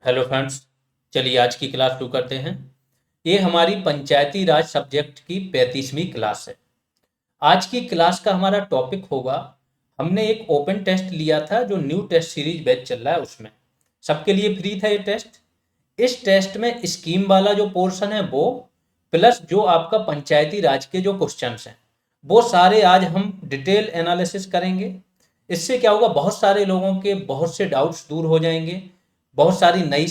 Hello friends. चलिए आज की क्लास शुरू करते हैं। ये हमारी पंचायती राज सब्जेक्ट की 35वीं क्लास है। आज की क्लास का हमारा टॉपिक होगा, हमने एक ओपन टेस्ट लिया था जो न्यू टेस्ट सीरीज बैच चल रहा है उसमें। सबके लिए फ्री था ये टेस्ट। इस टेस्ट में स्कीम वाला जो पोर्शन है वो, प्लस जो आपका पंचायती राज के जो क्वेश्चंस हैं वो सारे आज हम डिटेल एनालिसिस करेंगे। इससे क्या होगा, बहुत सारे लोगों के बहुत से डाउट्स दूर हो जाएंगे, बहुत सारी नई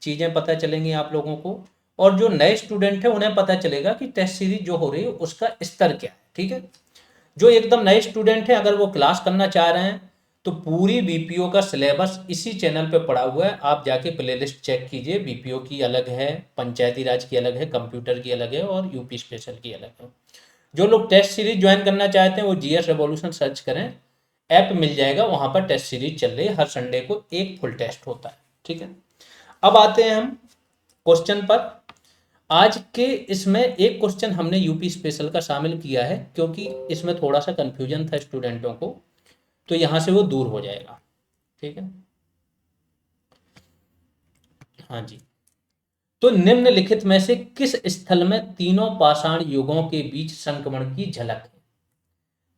चीज़ें पता चलेंगी आप लोगों को। और जो नए स्टूडेंट है उन्हें पता चलेगा कि टेस्ट सीरीज जो हो रही है उसका स्तर क्या है। ठीक है। जो एकदम नए स्टूडेंट हैं, अगर वो क्लास करना चाह रहे हैं तो पूरी बीपीओ का सिलेबस इसी चैनल पे पड़ा हुआ है। आप जाके प्लेलिस्ट चेक कीजिए। बीपीओ की अलग है, पंचायती राज की अलग है, कंप्यूटर की अलग है और यूपी स्पेशल की अलग है। जो लोग टेस्ट सीरीज ज्वाइन करना चाहते हैं वो जीएस रेवोल्यूशन सर्च करें, ऐप मिल जाएगा, वहां पर टेस्ट सीरीज चल रही है। हर संडे को एक फुल टेस्ट होता है। ठीक है। अब आते हैं हम क्वेश्चन पर। आज के इसमें एक क्वेश्चन हमने यूपी स्पेशल का शामिल किया है क्योंकि इसमें थोड़ा सा कंफ्यूजन था स्टूडेंटों को, तो यहां से वो दूर हो जाएगा। ठीक है। हाँ जी। तो निम्नलिखित में से किस स्थल में तीनों पाषाण युगों के बीच संक्रमण की झलक है?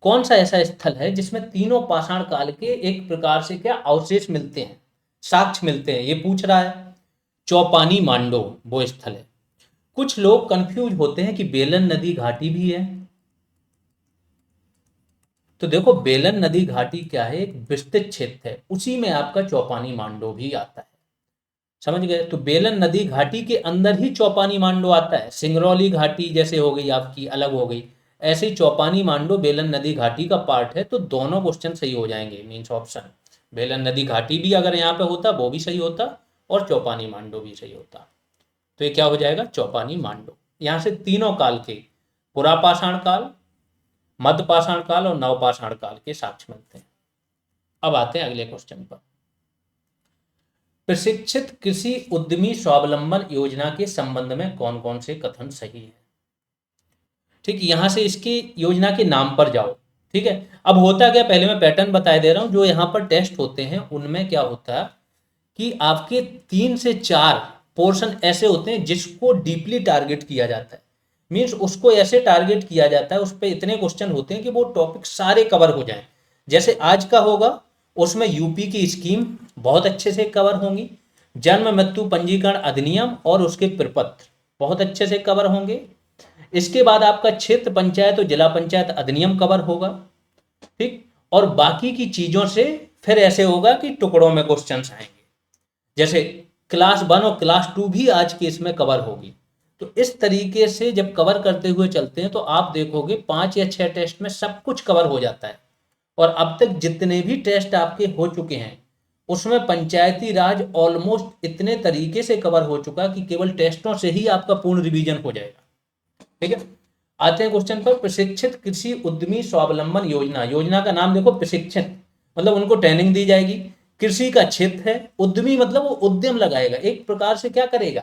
कौन सा ऐसा स्थल है जिसमें तीनों पाषाण काल के एक प्रकार से क्या अवशेष मिलते हैं, साक्ष्य मिलते हैं, ये पूछ रहा है। चौपानी मांडो वो स्थल है। कुछ लोग कंफ्यूज होते हैं कि बेलन नदी घाटी भी है। तो देखो, बेलन नदी घाटी क्या है, एक विस्तृत क्षेत्र है, उसी में आपका चौपानी मांडो भी आता है। समझ गए? तो बेलन नदी घाटी के अंदर ही चौपानी मांडो आता है। सिंगरौली घाटी जैसे हो गई आपकी, अलग हो गई, ऐसे ही चौपानी मांडो बेलन नदी घाटी का पार्ट है। तो दोनों क्वेश्चन सही हो जाएंगे, मीन्स ऑप्शन। बेलन नदी घाटी भी अगर यहाँ पे होता वो भी सही होता, और चौपानी मांडो भी सही होता। तो ये क्या हो जाएगा, चौपानी मांडो। यहां से तीनों काल के, पुरापाषाण काल, मध्यपाषाण काल और नवपाषाण काल के साक्ष्य मिलते हैं। अब आते हैं अगले क्वेश्चन पर। प्रशिक्षित कृषि उद्यमी स्वावलंबन योजना के संबंध में कौन कौन से कथन सही है? ठीक, यहां से इसकी योजना के नाम पर जाओ। ठीक है। अब होता क्या, पहले मैं पैटर्न बता दे रहा हूं। जो यहां पर टेस्ट होते हैं उनमें क्या होता है कि आपके 3 से 4 पोर्शन ऐसे होते हैं जिसको डीपली टारगेट किया जाता है। मीन्स उसको ऐसे टारगेट किया जाता है, उस पर इतने क्वेश्चन होते हैं कि वो टॉपिक सारे कवर हो जाएं। जैसे आज का होगा, उसमें यूपी की स्कीम बहुत अच्छे से कवर होंगी, जन्म मृत्यु पंजीकरण अधिनियम और उसके प्रपत्र बहुत अच्छे से कवर होंगे। इसके बाद आपका क्षेत्र पंचायत और जिला पंचायत अधिनियम कवर होगा। ठीक। और बाकी की चीजों से फिर ऐसे होगा कि टुकड़ों में क्वेश्चन आएंगे। जैसे क्लास 1 और क्लास 2 भी आज के इसमें कवर होगी। तो इस तरीके से जब कवर करते हुए चलते हैं तो आप देखोगे 5 या 6 टेस्ट में सब कुछ कवर हो जाता है। और अब तक जितने भी टेस्ट आपके हो चुके हैं उसमें पंचायती राज ऑलमोस्ट इतने तरीके से कवर हो चुका कि केवल टेस्टों से ही आपका पूर्ण रिवीजन हो जाएगा। ठीक है। आते हैं क्वेश्चन पर। प्रशिक्षित कृषि उद्यमी स्वावलंबन योजना, योजना का नाम देखो, प्रशिक्षित मतलब उनको ट्रेनिंग दी जाएगी। कृषि का क्षेत्र है, उद्यमी मतलब वो उद्यम लगाएगा, एक प्रकार से क्या करेगा,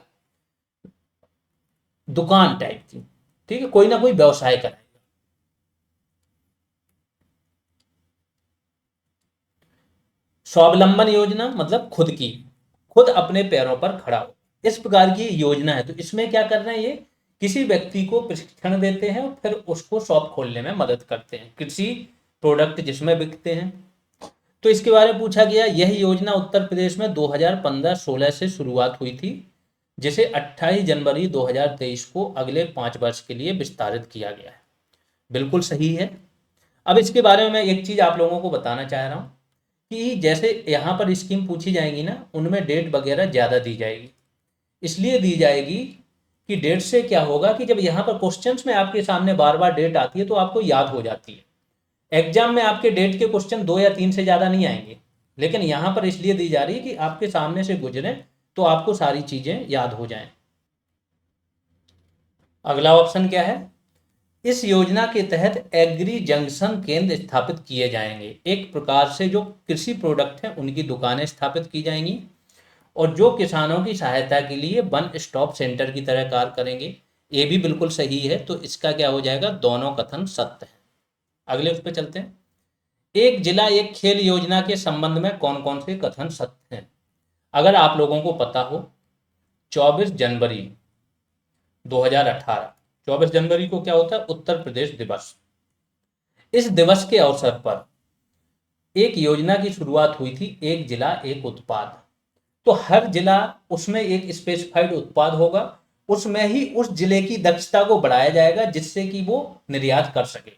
दुकान टाइप की। ठीक है, कोई ना कोई व्यवसाय कराएगा। स्वावलंबन योजना मतलब खुद की, खुद अपने पैरों पर खड़ा हो, इस प्रकार की योजना है। तो इसमें क्या कर रहे हैं, ये किसी व्यक्ति को प्रशिक्षण देते हैं और फिर उसको शॉप खोलने में मदद करते हैं, कृषि प्रोडक्ट जिसमें बिकते हैं। तो इसके बारे में पूछा गया, यह योजना उत्तर प्रदेश में 2015-16 से शुरुआत हुई थी, जिसे 28 जनवरी 2023 को अगले 5 वर्ष के लिए विस्तारित किया गया है। बिल्कुल सही है। अब इसके बारे में मैं एक चीज आप लोगों को बताना चाह रहा हूं कि जैसे यहाँ पर स्कीम पूछी जाएगी ना, उनमें डेट वगैरह ज़्यादा दी जाएगी। इसलिए दी जाएगी कि डेट से क्या होगा कि जब यहाँ पर क्वेश्चंस में आपके सामने बार बार डेट आती है तो आपको याद हो जाती है। एग्जाम में आपके डेट के क्वेश्चन 2 या 3 से ज़्यादा नहीं आएंगे, लेकिन यहाँ पर इसलिए दी जा रही है कि आपके सामने से गुजरे तो आपको सारी चीज़ें याद हो जाएं। अगला ऑप्शन क्या है, इस योजना के तहत एग्री जंक्शन केंद्र स्थापित किए जाएंगे। एक प्रकार से जो कृषि प्रोडक्ट हैं उनकी दुकानें स्थापित की जाएंगी और जो किसानों की सहायता के लिए वन स्टॉप सेंटर की तरह कार्य करेंगे। ये भी बिल्कुल सही है। तो इसका क्या हो जाएगा, दोनों कथन सत्य है। अगले उस पर चलते हैं। एक जिला एक खेल योजना के संबंध में कौन कौन से कथन सत्य हैं? अगर आप लोगों को पता हो, 24 जनवरी 2018, 24 जनवरी को क्या होता है? उत्तर प्रदेश दिवस। इस दिवस के अवसर पर एक योजना की शुरुआत हुई थी, एक जिला एक उत्पाद। तो हर जिला, उसमें एक स्पेसिफाइड उत्पाद होगा, उसमें ही उस जिले की दक्षता को बढ़ाया जाएगा जिससे कि वो निर्यात कर सके।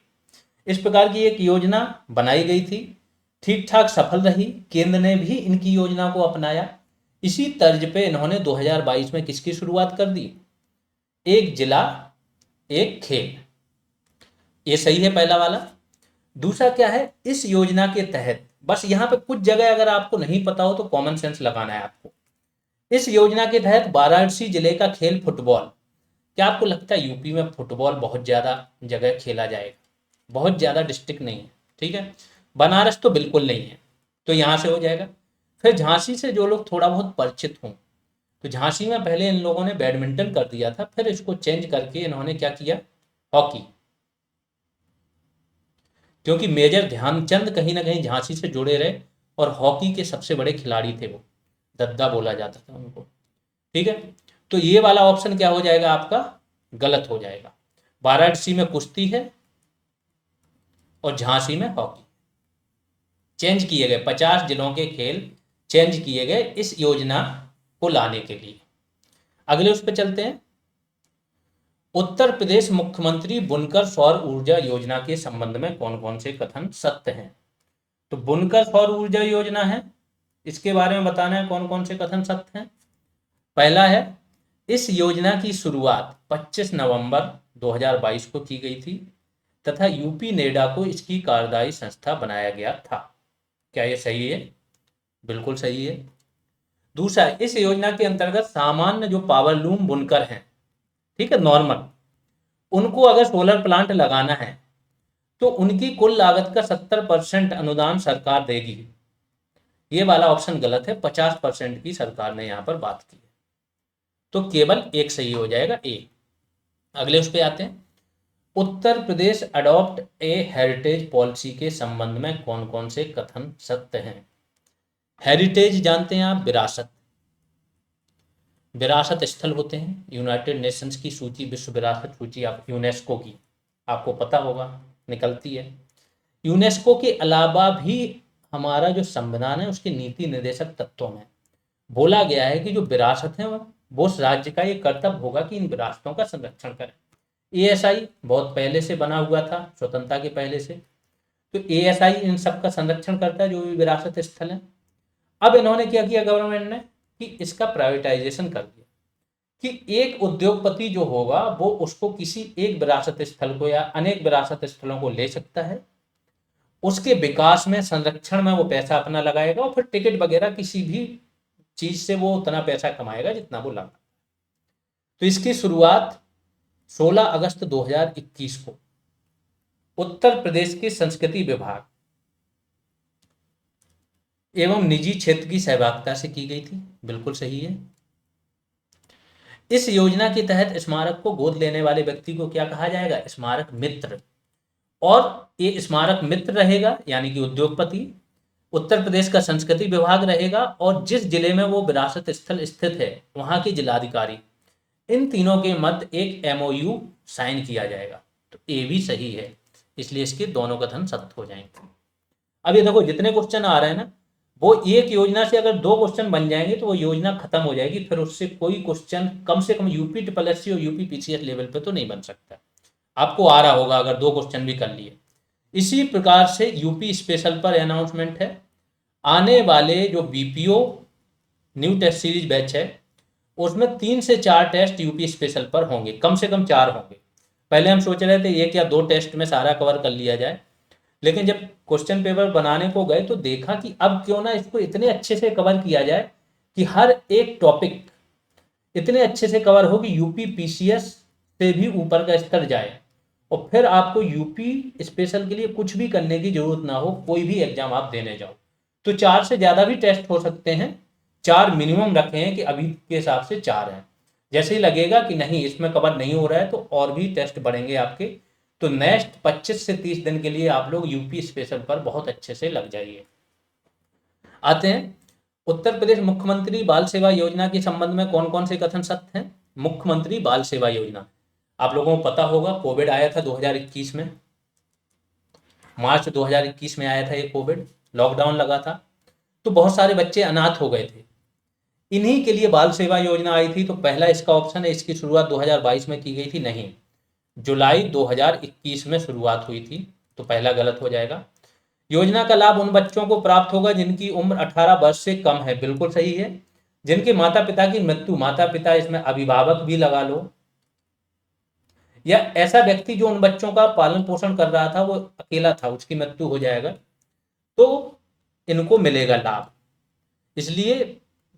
इस प्रकार की एक योजना बनाई गई थी, ठीक ठाक सफल रही, केंद्र ने भी इनकी योजना को अपनाया। इसी तर्ज पे इन्होंने 2022 में किसकी शुरुआत कर दी? एक जिला एक खेल। ये सही है पहला वाला। दूसरा क्या है? इस योजना के तहत, बस यहाँ पे कुछ जगह अगर आपको नहीं पता हो तो कॉमन सेंस लगाना है आपको। इस योजना के तहत वाराणसी जिले का खेल फुटबॉल। क्या आपको लगता है यूपी में फुटबॉल बहुत ज्यादा जगह खेला जाएगा? बहुत ज्यादा डिस्ट्रिक्ट नहीं है, ठीक है। बनारस तो बिल्कुल नहीं है, तो यहाँ से हो जाएगा। फिर झांसी से जो लोग थोड़ा बहुत परिचित हों, तो झांसी में पहले इन लोगों ने बैडमिंटन कर दिया था, फिर इसको चेंज करके इन्होंने क्या किया? हॉकी। क्योंकि मेजर ध्यानचंद कहीं ना कहीं झांसी से जुड़े रहे और हॉकी के सबसे बड़े खिलाड़ी थे वो, दद्दा बोला जाता था उनको, ठीक है। तो ये वाला ऑप्शन क्या हो जाएगा आपका? गलत हो जाएगा। वाराणसी में कुश्ती है और झांसी में हॉकी। चेंज किए गए 50 जिलों के खेल, चेंज किए गए इस योजना को लाने के लिए। अगले उस पर चलते हैं। उत्तर प्रदेश मुख्यमंत्री बुनकर सौर ऊर्जा योजना के संबंध में कौन कौन से कथन सत्य हैं? तो बुनकर सौर ऊर्जा योजना है, इसके बारे में बताना है कौन कौन से कथन सत्य हैं। पहला है, इस योजना की शुरुआत 25 नवंबर 2022 को की गई थी तथा यूपी नेडा को इसकी कार्यदायी संस्था बनाया गया था। क्या यह सही है? बिल्कुल सही है। दूसरा, इस योजना के अंतर्गत सामान्य जो पावर लूम बुनकर हैं, ठीक है, नॉर्मल, उनको अगर सोलर प्लांट लगाना है तो उनकी कुल लागत का 70% अनुदान सरकार देगी। ये वाला ऑप्शन गलत है, 50% की सरकार ने यहां पर बात की है, तो केवल एक सही हो जाएगा, ए। अगले उस पे आते हैं। Uttar Pradesh adopt a heritage policy के संबंध में कौन कौन से कथन सत्य हैं? हेरिटेज जानते हैं आप? विरासत, विरासत स्थल होते हैं। यूनाइटेड नेशंस की सूची, विश्व विरासत सूची, आप यूनेस्को की, आपको पता होगा, निकलती है। यूनेस्को के अलावा भी हमारा जो संविधान है उसके नीति निर्देशक तत्वों में बोला गया है कि जो विरासत है वो उस राज्य का ये कर्तव्य होगा कि इन विरासतों का संरक्षण करें। एएसआई बहुत पहले से बना हुआ था, स्वतंत्रता के पहले से, तो एएसआई इन सब का संरक्षण करता है जो भी विरासत स्थल है। अब इन्होंने क्या किया गवर्नमेंट ने कि इसका प्राइवेटाइजेशन कर दिया, कि एक उद्योगपति जो होगा वो उसको किसी एक विरासत स्थल को या अनेक विरासत स्थलों को ले सकता है, उसके विकास में, संरक्षण में वो पैसा अपना लगाएगा और फिर टिकट वगैरह किसी भी चीज से वो उतना पैसा कमाएगा जितना वो लगा। तो इसकी शुरुआत 16 अगस्त 2021 को उत्तर प्रदेश के संस्कृति विभाग एवं निजी क्षेत्र की सहभागिता से की गई थी। बिल्कुल सही है। इस योजना के तहत स्मारक को गोद लेने वाले व्यक्ति को क्या कहा जाएगा? स्मारक मित्र। और ये स्मारक मित्र रहेगा यानी कि उद्योगपति, उत्तर प्रदेश का संस्कृति विभाग रहेगा और जिस जिले में वो विरासत स्थल स्थित है वहां के जिलाधिकारी, इन तीनों के मध्य एक एमओयू साइन किया जाएगा। तो ए भी सही है, इसलिए इसके दोनों कथन सत्य हो जाएंगे। अब ये देखो जितने क्वेश्चन आ रहे हैं ना, वो एक योजना से अगर 2 क्वेश्चन बन जाएंगे तो वो योजना खत्म हो जाएगी, फिर उससे कोई क्वेश्चन कम से कम यूपी ट्रिपल एससी और यूपी पीसीएस लेवल पे तो नहीं बन सकता। आपको आ रहा होगा अगर 2 क्वेश्चन भी कर लिए। इसी प्रकार से यूपी स्पेशल पर अनाउंसमेंट है, आने वाले जो BPO new test series batch है उसमें 3 से 4 टेस्ट यूपी स्पेशल पर होंगे, कम से कम 4 होंगे। पहले हम सोच रहे थे 1 या 2 टेस्ट में सारा कवर कर लिया जाए, लेकिन जब क्वेश्चन पेपर बनाने को गए तो देखा कि अब क्यों ना इसको इतने अच्छे से कवर किया जाए कि हर एक टॉपिक इतने अच्छे से कवर हो कि यूपी पीसीएस से भी ऊपर का स्तर जाए और फिर आपको यूपी स्पेशल के लिए कुछ भी करने की जरूरत ना हो, कोई भी एग्जाम आप देने जाओ। तो 4 से ज्यादा भी टेस्ट हो सकते हैं, 4 मिनिमम रखे हैं कि अभी के हिसाब से 4 हैं। जैसे ही लगेगा कि नहीं इसमें कवर नहीं हो रहा है तो और भी टेस्ट बढ़ेंगे आपके। तो नेक्स्ट 25 से 30 दिन के लिए आप लोग यूपी स्पेशल पर बहुत अच्छे से लग जाइए। आते हैं उत्तर प्रदेश मुख्यमंत्री बाल सेवा योजना के संबंध में कौन कौन से कथन सत्य हैं? मुख्यमंत्री बाल सेवा योजना, आप लोगों को पता होगा कोविड आया था 2021 में, मार्च 2021 में आया था ये कोविड, लॉकडाउन लगा था, तो बहुत सारे बच्चे अनाथ हो गए थे, इन्हीं के लिए बाल सेवा योजना आई थी। तो पहला इसका ऑप्शन है, इसकी शुरुआत 2022 में की गई थी, नहीं, जुलाई 2021 में शुरुआत हुई थी, तो पहला गलत हो जाएगा। योजना का लाभ उन बच्चों को प्राप्त होगा जिनकी उम्र 18 वर्ष से कम है, बिल्कुल सही है। जिनके माता पिता की मृत्यु, माता पिता इसमें अभिभावक भी लगा लो, या ऐसा व्यक्ति जो उन बच्चों का पालन पोषण कर रहा था वो अकेला था, उसकी मृत्यु हो जाएगा, तो इनको मिलेगा लाभ। इसलिए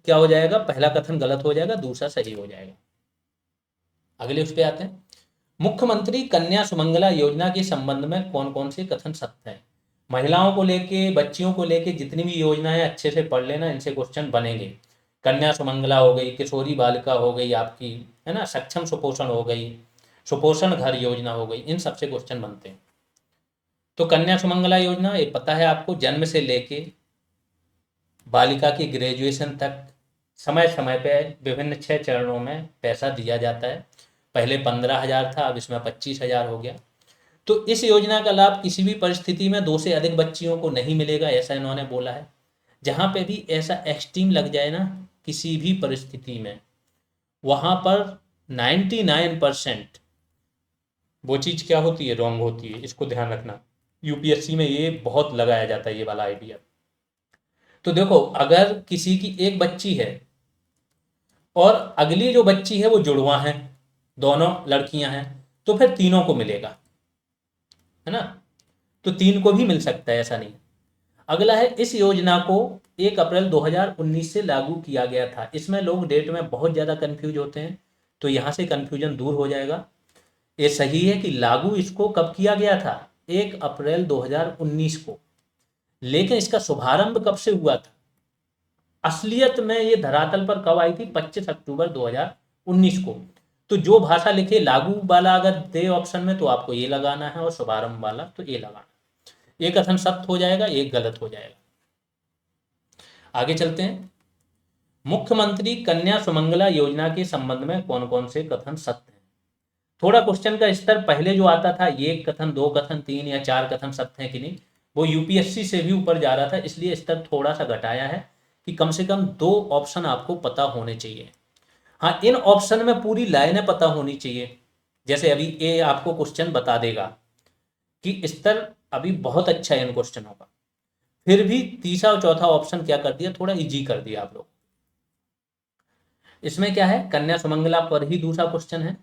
क्या हो जाएगा, पहला कथन गलत हो जाएगा, दूसरा सही हो जाएगा। अगले उस पे आते हैं, मुख्यमंत्री कन्या सुमंगला योजना के संबंध में कौन कौन से कथन सत्य है? महिलाओं को लेके, बच्चियों को लेके जितनी भी योजनाएं अच्छे से पढ़ लेना, इनसे क्वेश्चन बनेंगे। कन्या सुमंगला हो गई, किशोरी बालिका हो गई आपकी, है ना, सक्षम सुपोषण हो गई, सुपोषण घर योजना हो गई, इन सबसे क्वेश्चन बनते हैं। तो कन्या सुमंगला योजना ये पता है आपको, जन्म से लेके बालिका की ग्रेजुएशन तक समय समय पे विभिन्न 6 चरणों में पैसा दिया जाता है। पहले 15,000 था, अब इसमें 25,000 हो गया। तो इस योजना का लाभ किसी भी परिस्थिति में 2 से अधिक बच्चियों को नहीं मिलेगा, ऐसा इन्होंने बोला है। जहाँ पे भी ऐसा एक्सट्रीम लग जाए ना किसी भी परिस्थिति में, वहाँ पर 99% वो चीज़ क्या होती है, रॉन्ग होती है, इसको ध्यान रखना। यूपीएससी में ये बहुत लगाया जाता है ये वाला आइडिया। तो देखो, अगर किसी की एक बच्ची है और अगली जो बच्ची है वो जुड़वा है, दोनों लड़कियां हैं, तो फिर तीनों को मिलेगा, है ना, तो 3 को भी मिल सकता है, ऐसा नहीं। अगला है, इस योजना को 1 अप्रैल 2019 से लागू किया गया था। इसमें लोग डेट में बहुत ज़्यादा कंफ्यूज होते हैं, तो यहाँ से कंफ्यूजन दूर हो जाएगा। ये सही है कि लागू इसको कब किया गया था, 1 अप्रैल 2019 को, लेकिन इसका शुभारंभ कब से हुआ था, असलियत में ये धरातल पर कब आई थी, 25 अक्टूबर 2019 को। तो जो भाषा लिखे लागू वाला अगर दे ऑप्शन में तो आपको ये लगाना है, और शुभारंभ वाला तो ये लगाना। एक कथन सत्य हो जाएगा, एक गलत हो जाएगा। आगे चलते हैं, मुख्यमंत्री कन्या सुमंगला योजना के संबंध में कौन कौन से कथन सत्य हैं? थोड़ा क्वेश्चन का स्तर पहले जो आता था, ये कथन, 2 कथन, 3 या 4 कथन सत्य हैं कि नहीं, वो यूपीएससी से भी ऊपर जा रहा था, इसलिए स्तर थोड़ा सा घटाया है कि कम से कम 2 ऑप्शन आपको पता होने चाहिए। हाँ, इन ऑप्शन में पूरी लाइनें पता होनी चाहिए। जैसे अभी ये आपको क्वेश्चन बता देगा कि स्तर अभी बहुत अच्छा है इन क्वेश्चनों का, फिर भी तीसरा और चौथा ऑप्शन क्या कर दिया, थोड़ा इजी कर दिया आप लोग। इसमें क्या है, कन्या सुमंगला पर ही दूसरा क्वेश्चन है,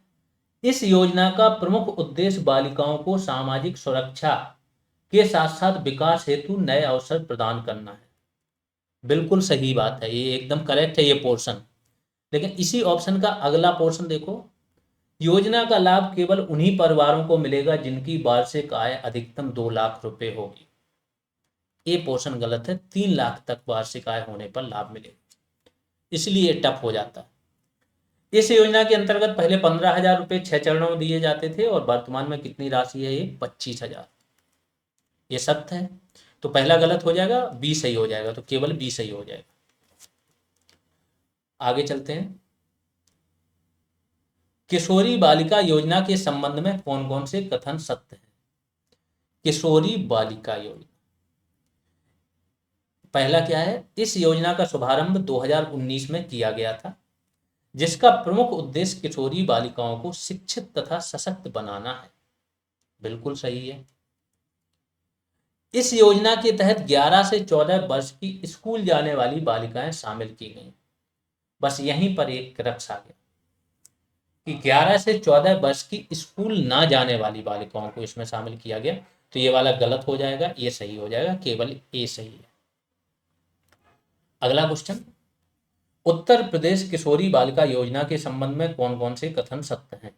इस योजना का प्रमुख उद्देश्य बालिकाओं को सामाजिक सुरक्षा के साथ साथ विकास हेतु नए अवसर प्रदान करना है। बिल्कुल सही बात है, ये एकदम करेक्ट है ये पोर्शन। लेकिन इसी ऑप्शन का अगला पोर्शन देखो, योजना का लाभ केवल उन्हीं परिवारों को मिलेगा जिनकी वार्षिक आय अधिकतम 2 लाख रुपए होगी। ये पोर्शन गलत है, 3 लाख तक वार्षिक आय होने पर लाभ मिलेगा, इसलिए टफ हो जाता है। इस योजना के अंतर्गत पहले 15,000 रुपये 6 चरणों में दिए जाते थे, और वर्तमान में कितनी राशि है, ये 25,000। ये सत्य है, तो पहला गलत हो जाएगा, बी सही हो जाएगा, तो केवल बी सही हो जाएगा। आगे चलते हैं, किशोरी बालिका योजना के संबंध में कौन कौन से कथन सत्य हैं? किशोरी बालिका योजना, पहला क्या है, इस योजना का शुभारंभ 2019 में किया गया था, जिसका प्रमुख उद्देश्य किशोरी बालिकाओं को शिक्षित तथा सशक्त बनाना है। बिल्कुल सही है। इस योजना के तहत 11 से 14 वर्ष की स्कूल जाने वाली बालिकाएं शामिल की गई। बस यहीं पर एक क्रक्स आ गया कि 11 से 14 वर्ष की स्कूल ना जाने वाली बालिकाओं को इसमें शामिल किया गया, तो ये वाला गलत हो जाएगा, ये सही हो जाएगा, केवल ए सही है। अगला क्वेश्चन, उत्तर प्रदेश किशोरी बालिका योजना के संबंध में कौन कौन से कथन सत्य हैं?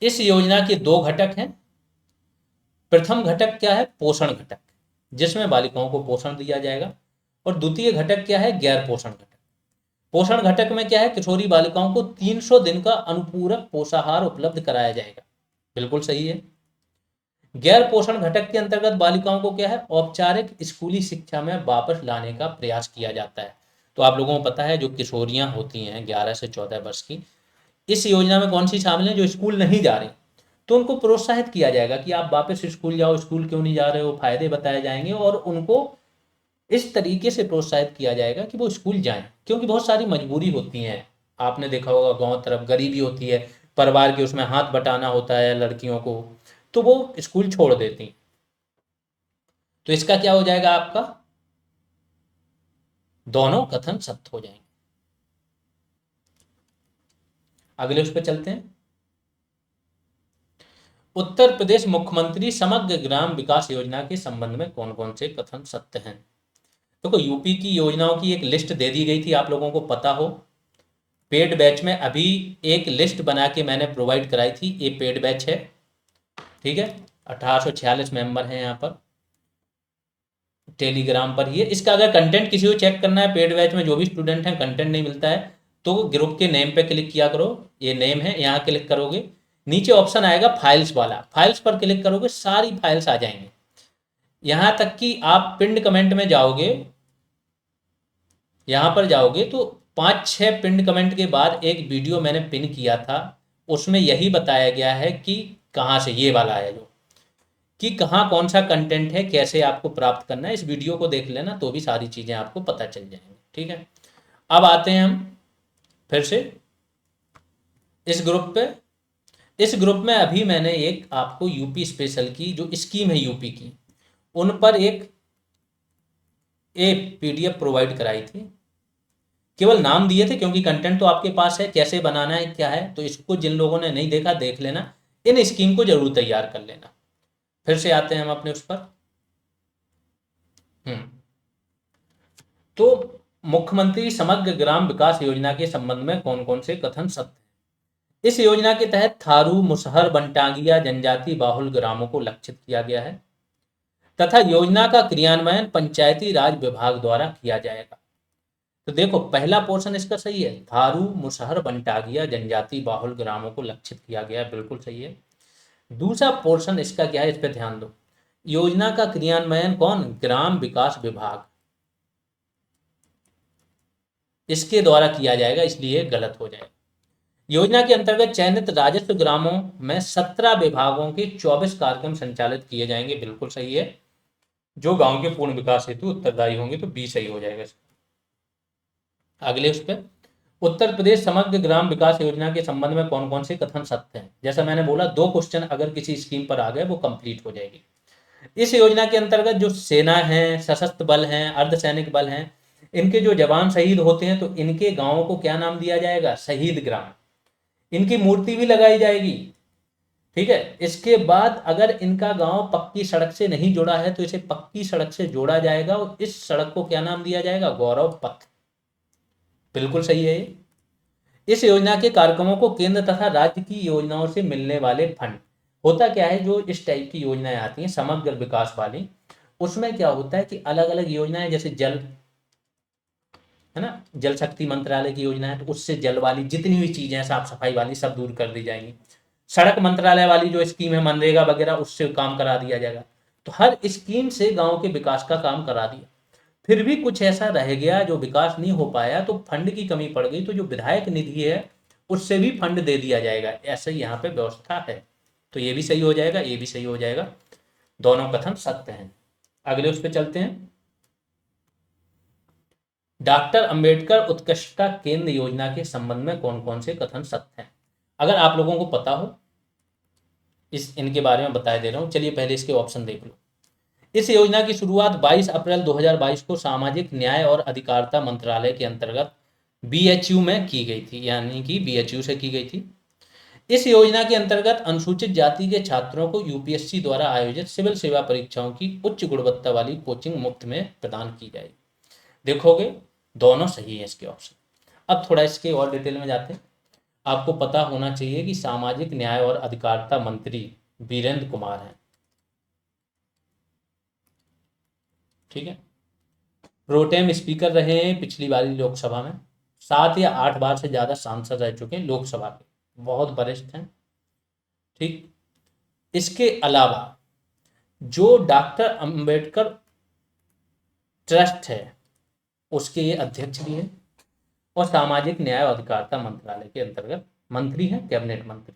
इस योजना के 2 घटक हैं। प्रथम घटक क्या है, पोषण घटक, जिसमें बालिकाओं को पोषण दिया जाएगा, और द्वितीय घटक क्या है, गैर पोषण घटक। पोषण घटक में क्या है, किशोरी बालिकाओं को 300 दिन का अनुपूरक पोषाहार उपलब्ध कराया जाएगा। बिल्कुल सही है। गैर पोषण घटक के अंतर्गत बालिकाओं को क्या है, औपचारिक स्कूली शिक्षा में वापस लाने का प्रयास किया जाता है। तो आप लोगों को पता है जो किशोरियां होती हैं 11 से 14 वर्ष की, इस योजना में कौन सी शामिल है, जो स्कूल नहीं जा रही, तो उनको प्रोत्साहित किया जाएगा कि आप वापस स्कूल जाओ, स्कूल क्यों नहीं जा रहे हो, फायदे बताए जाएंगे और उनको इस तरीके से प्रोत्साहित किया जाएगा कि वो स्कूल जाएं, क्योंकि बहुत सारी मजबूरी होती हैं। आपने देखा होगा गांव तरफ गरीबी होती है, परिवार के उसमें हाथ बटाना होता है लड़कियों को, तो वो स्कूल छोड़ देती। तो इसका क्या हो जाएगा आपका, दोनों कथन सत्य हो जाएंगे। अगले उस पर चलते हैं। उत्तर प्रदेश मुख्यमंत्री समग्र ग्राम विकास योजना के संबंध में कौन कौन से कथन सत्य हैं। देखो यूपी की योजनाओं की एक लिस्ट दे दी गई थी, आप लोगों को पता हो, पेड बैच में अभी एक लिस्ट बना के मैंने प्रोवाइड कराई थी, ये पेड बैच है, ठीक है। 1846 मेंबर हैं यहाँ पर, टेलीग्राम पर ही है। इसका अगर कंटेंट किसी को चेक करना है, पेड बैच में जो भी स्टूडेंट हैं कंटेंट नहीं मिलता है, तो ग्रुप के नेम पे क्लिक किया करो, ये नेम है, यहाँ क्लिक करोगे, नीचे ऑप्शन आएगा फाइल्स वाला, फाइल्स पर क्लिक करोगे, सारी फाइल्स आ जाएंगी। यहाँ तक कि आप पिंड कमेंट में जाओगे, यहाँ पर जाओगे तो 5-6 पिंड कमेंट के बाद एक वीडियो मैंने पिन किया था, उसमें यही बताया गया है कि कहाँ से, ये वाला है जो, कि कहाँ कौन सा कंटेंट है, कैसे आपको प्राप्त करना है, इस वीडियो को देख लेना तो भी सारी चीज़ें आपको पता चल जाएंगी, ठीक है। अब आते हैं हम फिर से इस ग्रुप पे। इस ग्रुप में अभी मैंने एक आपको यूपी स्पेशल की जो स्कीम है यूपी की, उन पर एक पीडीएफ प्रोवाइड कराई थी, केवल नाम दिए थे क्योंकि कंटेंट तो आपके पास है, कैसे बनाना है क्या है, तो इसको जिन लोगों ने नहीं देखा देख लेना, इन स्कीम को जरूर तैयार कर लेना। फिर से आते हैं हम अपने उस पर। हम्म तो मुख्यमंत्री समग्र ग्राम विकास योजना के संबंध में कौन कौन से कथन सत्य हैं। इस योजना के तहत थारू, मुसहर, वनटांगिया जनजाति बाहुल ग्रामों को लक्षित किया गया है तथा योजना का क्रियान्वयन पंचायती राज विभाग द्वारा किया जाएगा। तो देखो पहला पोर्शन इसका सही है, थारू, मुसहर, वनटांगिया जनजाति बाहुल ग्रामों को लक्षित किया गया है, बिल्कुल सही है। दूसरा पोर्शन इसका क्या है, इस पर ध्यान दो, योजना का क्रियान्वयन कौन, ग्राम विकास विभाग, इसके द्वारा किया जाएगा, इसलिए गलत हो जाएगा। योजना के अंतर्गत चयनित राजस्व ग्रामों में 17 विभागों के 24 कार्यक्रम संचालित किए जाएंगे, बिल्कुल सही है। जो गांव के पूर्ण विकास हेतु उत्तरदायी होंगे, तो बी सही हो जाएगा। अगले उस पर, उत्तर प्रदेश समग्र ग्राम विकास योजना के संबंध में कौन कौन से कथन सत्य हैं। जैसा मैंने बोला 2 क्वेश्चन अगर किसी स्कीम पर आ गए वो कंप्लीट हो जाएगी। इस योजना के अंतर्गत जो सेना है, सशस्त्र बल हैं, अर्धसैनिक बल हैं, इनके जो जवान शहीद होते हैं तो इनके गांवों को क्या नाम दिया जाएगा, शहीद ग्राम, इनकी मूर्ति भी लगाई जाएगी, ठीक है। इसके बाद अगर इनका गांव पक्की सड़क से नहीं जुड़ा है तो इसे पक्की सड़क से जोड़ा जाएगा और इस सड़क को क्या नाम दिया जाएगा, गौरव पथ, बिल्कुल सही है ये। इस योजना के कार्यक्रमों को केंद्र तथा राज्य की योजनाओं से मिलने वाले फंड, होता क्या है जो इस टाइप की योजनाएं आती हैं समग्र विकास वाली, उसमें क्या होता है कि अलग अलग योजनाएं, जैसे जल है ना, जल शक्ति मंत्रालय की योजना है तो उससे जल वाली जितनी भी चीजें हैं साफ सफाई वाली सब दूर कर दी जाएंगी। सड़क मंत्रालय वाली जो स्कीम है मनरेगा वगैरह, उससे काम करा दिया जाएगा। तो हर स्कीम से गांव के विकास का काम करा दिया। फिर भी कुछ ऐसा रह गया जो विकास नहीं हो पाया, तो फंड की कमी पड़ गई, तो जो विधायक निधि है उससे भी फंड दे दिया जाएगा, ऐसे यहाँ पे व्यवस्था है। तो ये भी सही हो जाएगा, ये भी सही हो जाएगा, दोनों कथन सत्य हैं। अगले उस पर चलते हैं। डॉक्टर अंबेडकर उत्कृष्टता केंद्र योजना के संबंध में कौन कौन से कथन सत्य हैं। अगर आप लोगों को पता हो, इस इनके बारे में बता दे रहा हूं, चलिए पहले इसके ऑप्शन देख लो। इस योजना की शुरुआत 22 अप्रैल 2022 को सामाजिक न्याय और अधिकारिता मंत्रालय के अंतर्गत बीएचयू में की गई थी, यानी कि बीएचयू से की गई थी। इस योजना के अंतर्गत अनुसूचित जाति के छात्रों को यूपीएससी द्वारा आयोजित सिविल सेवा परीक्षाओं की उच्च गुणवत्ता वाली कोचिंग मुफ्त में प्रदान की जाएगी। देखोगे दोनों सही है इसके ऑप्शन। अब थोड़ा इसके और डिटेल में जाते हैं। आपको पता होना चाहिए कि सामाजिक न्याय और अधिकारिता मंत्री वीरेंद्र कुमार हैं, ठीक है। प्रोटेम स्पीकर रहे हैं पिछली वाली लोकसभा में, 7 या 8 बार से ज्यादा सांसद रह चुके हैं लोकसभा के, बहुत वरिष्ठ हैं, ठीक। इसके अलावा जो डॉक्टर अंबेडकर ट्रस्ट है उसके ये अध्यक्ष भी हैं और सामाजिक न्याय और अधिकारिता मंत्रालय के अंतर्गत मंत्री हैं, कैबिनेट मंत्री।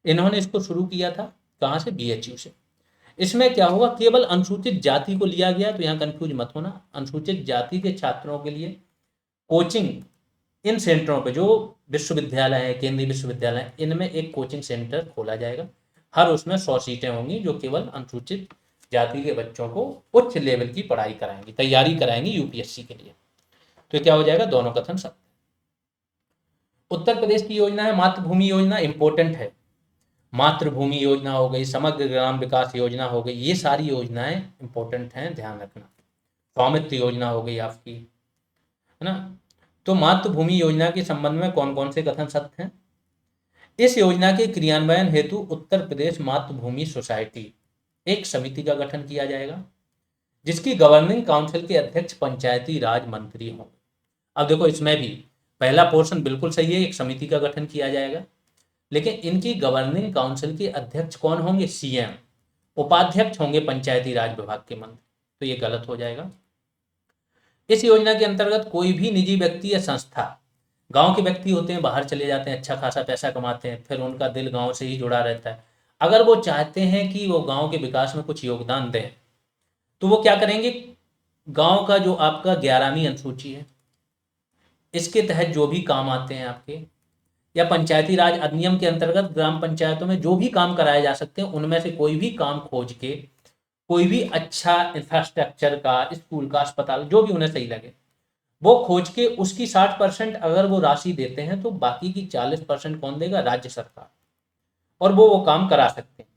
इन्होंने इसको शुरू किया था कहाँ से? बीएचयू से। इसमें क्या होगा, केवल अनुसूचित जाति को लिया गया, तो यहाँ कंफ्यूज मत होना। अनुसूचित जाति के छात्रों के लिए कोचिंग इन सेंटरों पे, जो विश्वविद्यालय है, केंद्रीय विश्वविद्यालय, इनमें एक कोचिंग सेंटर खोला जाएगा। हर उसमें 100 सीटें होंगी जो केवल अनुसूचित जाति के बच्चों को उच्च लेवल की पढ़ाई कराएंगी, तैयारी कराएंगी यूपीएससी के लिए। तो क्या हो जाएगा? दोनों कथन सत्य। उत्तर प्रदेश की योजना है मातृभूमि योजना, इंपॉर्टेंट है। मातृभूमि योजना हो गई, समग्र ग्राम विकास योजना हो गई, ये सारी योजनाएं इंपॉर्टेंट हैं, ध्यान रखना। स्वामित्व योजना हो गई आपकी, है ना। तो मातृभूमि योजना के संबंध में कौन कौन से कथन सत्य हैं? इस योजना के क्रियान्वयन हेतु उत्तर प्रदेश मातृभूमि सोसाइटी एक समिति का गठन किया जाएगा, जिसकी गवर्निंग काउंसिल के अध्यक्ष पंचायती राज मंत्री होंगे। अब देखो, इसमें भी पहला पोर्शन बिल्कुल सही है, एक समिति का गठन किया जाएगा, लेकिन इनकी गवर्निंग काउंसिल के अध्यक्ष कौन होंगे? सीएम। उपाध्यक्ष होंगे पंचायती राज विभाग के मंत्री। तो ये गलत हो जाएगा। इस योजना के अंतर्गत कोई भी निजी व्यक्ति या संस्था, गांव के व्यक्ति होते हैं, बाहर चले जाते हैं, अच्छा खासा पैसा कमाते हैं, फिर उनका दिल गांव से ही जुड़ा रहता है, अगर वो चाहते हैं कि वो गांव के विकास में कुछ योगदान दें, तो वो क्या करेंगे? गांव का जो आपका 11वीं अनुसूची है, इसके तहत जो भी काम आते हैं आपके, या पंचायती राज अधिनियम के अंतर्गत ग्राम पंचायतों में जो भी काम कराए जा सकते हैं, उनमें से कोई भी काम खोज के, कोई भी अच्छा इंफ्रास्ट्रक्चर का, स्कूल का, अस्पताल, जो भी उन्हें सही लगे, वो खोज के उसकी 60% अगर वो राशि देते हैं, तो बाकी की 40% कौन देगा? राज्य सरकार। और वो काम करा सकते हैं।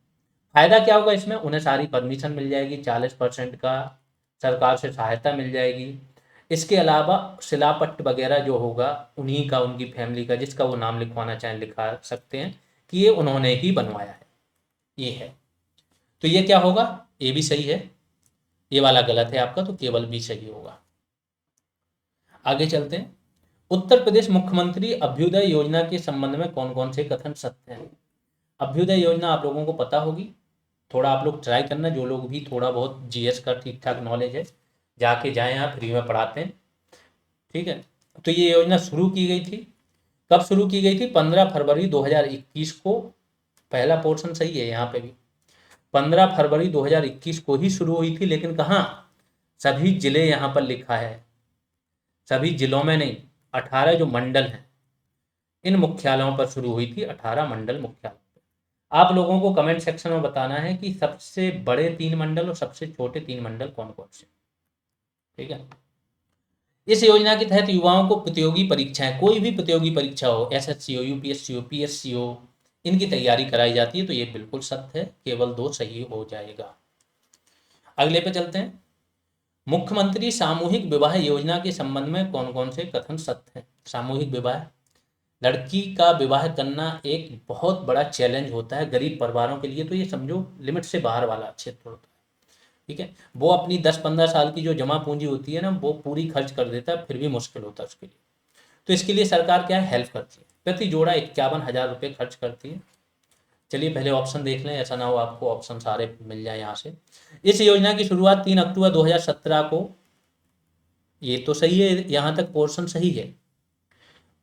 फायदा क्या होगा इसमें? उन्हें सारी परमिशन मिल जाएगी, 40% का सरकार से सहायता मिल जाएगी। इसके अलावा शिलापट्ट वगैरह जो होगा उन्हीं का, उनकी फैमिली का, जिसका वो नाम लिखवाना चाहें लिखा सकते हैं कि ये उन्होंने ही बनवाया है, ये है। तो ये क्या होगा? ये भी सही है, ये वाला गलत है आपका, तो केवल भी सही होगा। आगे चलते हैं। उत्तर प्रदेश मुख्यमंत्री अभ्युदय योजना के संबंध में कौन कौन से कथन सत्य हैं? अभ्युदय योजना आप लोगों को पता होगी, थोड़ा आप लोग ट्राई करना, जो लोग भी थोड़ा बहुत जीएस का ठीक ठाक नॉलेज है, जाके जाएं, यहाँ फ्री में पढ़ाते हैं, ठीक है। तो ये योजना शुरू की गई थी, कब शुरू की गई थी? 15 फरवरी 2021 को। पहला पोर्शन सही है यहाँ पे भी, 15 फरवरी 2021 को ही शुरू हुई थी, लेकिन कहाँ? सभी जिले यहाँ पर लिखा है, सभी जिलों में नहीं, 18 जो मंडल हैं, इन मुख्यालयों पर शुरू हुई थी, 18 मंडल मुख्यालय। आप लोगों को कमेंट सेक्शन में बताना है कि सबसे बड़े 3 मंडल और सबसे छोटे 3 मंडल कौन कौन से, ठीक है। इस योजना के तहत युवाओं को प्रतियोगी परीक्षाएं, कोई भी प्रतियोगी परीक्षा हो, एसएससी हो, यूपीएससी हो, पीएससी हो, इनकी तैयारी कराई जाती है। तो ये बिल्कुल सत्य है, केवल 2 सही हो जाएगा। अगले पे चलते हैं। मुख्यमंत्री सामूहिक विवाह योजना के संबंध में कौन कौन से कथन सत्य हैं? सामूहिक विवाह, लड़की का विवाह करना एक बहुत बड़ा चैलेंज होता है गरीब परिवारों के लिए, तो ये समझो लिमिट से बाहर वाला क्षेत्र होता है, ठीक है। वो अपनी 10-15 साल की जो जमा पूंजी होती है ना, वो पूरी खर्च कर देता है, फिर भी मुश्किल होता है उसके लिए। तो इसके लिए सरकार क्या है? हेल्प करती है, प्रति जोड़ा 51,000 रुपये खर्च करती है। चलिए पहले ऑप्शन देख लें, ऐसा ना हो आपको ऑप्शन सारे मिल जाए यहाँ से। इस योजना की शुरुआत 3 अक्टूबर 2017 को, ये तो सही है, यहाँ तक पोर्शन सही है।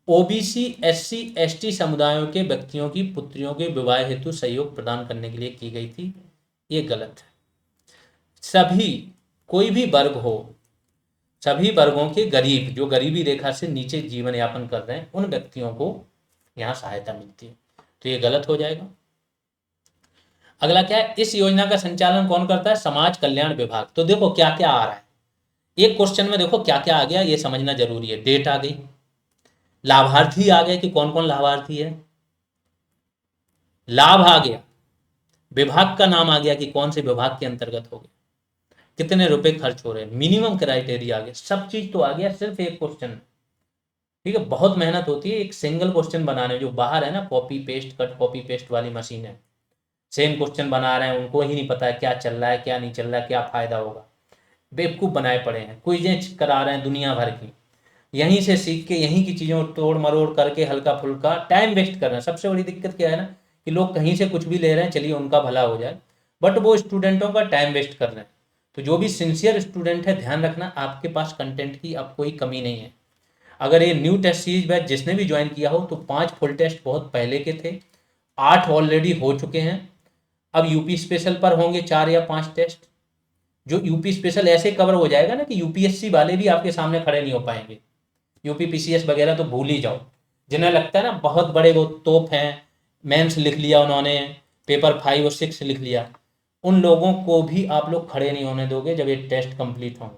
ओबीसी, एससी, एसटी समुदायों के व्यक्तियों की पुत्रियों के विवाह हेतु सहयोग प्रदान करने के लिए की गई थी, ये गलत है। सभी, कोई भी वर्ग हो, सभी वर्गों के गरीब, जो गरीबी रेखा से नीचे जीवन यापन कर रहे हैं, उन व्यक्तियों को यहाँ सहायता मिलती है, तो ये गलत हो जाएगा। अगला क्या है? इस योजना का संचालन कौन करता है? समाज कल्याण विभाग। तो देखो क्या क्या आ रहा है, एक क्वेश्चन में देखो क्या क्या आ गया, ये समझना जरूरी है। डेट आ गई, लाभार्थी आ गए कि कौन कौन लाभार्थी है, लाभ आ गया, विभाग का नाम आ गया कि कौन से विभाग के अंतर्गत हो गया, कितने रुपए खर्च हो रहे हैं, मिनिमम क्राइटेरिया आ गया, सब चीज तो आ गया, सिर्फ एक क्वेश्चन, ठीक है। बहुत मेहनत होती है एक सिंगल क्वेश्चन बनाने, जो बाहर है ना copy paste, cut copy paste वाली मशीन है, सेम क्वेश्चन बना रहे हैं, उनको ही नहीं पता है क्या चल रहा है, क्या नहीं चल रहा है, क्या फायदा होगा, बेवकूफ बनाए पड़े हैं, क्विजें करा रहे हैं दुनिया भर की, यहीं से सीख के यहीं की चीज़ों तोड़ मरोड़ करके हल्का फुल्का टाइम वेस्ट कर रहे हैं। सबसे बड़ी दिक्कत क्या है ना, कि लोग कहीं से कुछ भी ले रहे हैं, चलिए उनका भला हो जाए, बट वो स्टूडेंटों का टाइम वेस्ट कर रहे हैं। तो जो भी सिंसियर स्टूडेंट है, ध्यान रखना आपके पास कंटेंट की अब कोई कमी नहीं है। अगर ये न्यू टेस्ट सीरीज बैच जिसने भी ज्वाइन किया हो तो 5 फुल टेस्ट बहुत पहले के थे, 8 ऑलरेडी हो चुके हैं। अब यूपी स्पेशल पर होंगे 4 या 5 टेस्ट। जो यूपी स्पेशल ऐसे कवर हो जाएगा ना कि यूपीएससी वाले भी आपके सामने खड़े नहीं हो पाएंगे। यूपी पीसीएस वगैरह तो भूल ही जाओ। जिन्हें लगता है ना बहुत बड़े वो तोप हैं, मेंस लिख लिया उन्होंने, पेपर 5 और 6 लिख लिया, उन लोगों को भी आप लोग खड़े नहीं होने दोगे जब ये टेस्ट कंप्लीट होंगे।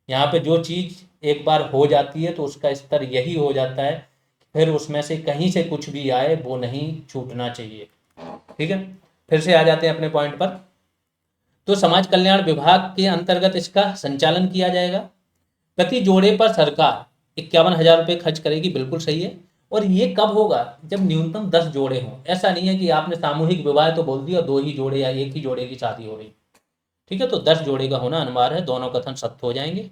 यहाँ पे जो चीज़ एक बार हो जाती है तो उसका स्तर यही हो जाता है, फिर उसमें से कहीं से कुछ भी आए वो नहीं छूटना चाहिए। ठीक है, फिर से आ जाते हैं अपने पॉइंट पर। तो समाज कल्याण विभाग के अंतर्गत इसका संचालन किया जाएगा। प्रति जोड़े पर सरकार 51,000 रुपये खर्च करेगी, बिल्कुल सही है। और ये कब होगा? जब न्यूनतम 10 जोड़े हों। ऐसा नहीं है कि आपने सामूहिक विवाह तो बोल दिया, 2 ही जोड़े या 1 ही जोड़े की शादी हो रही। ठीक है, तो 10 जोड़े का होना अनिवार्य है, दोनों कथन सत्य हो जाएंगे।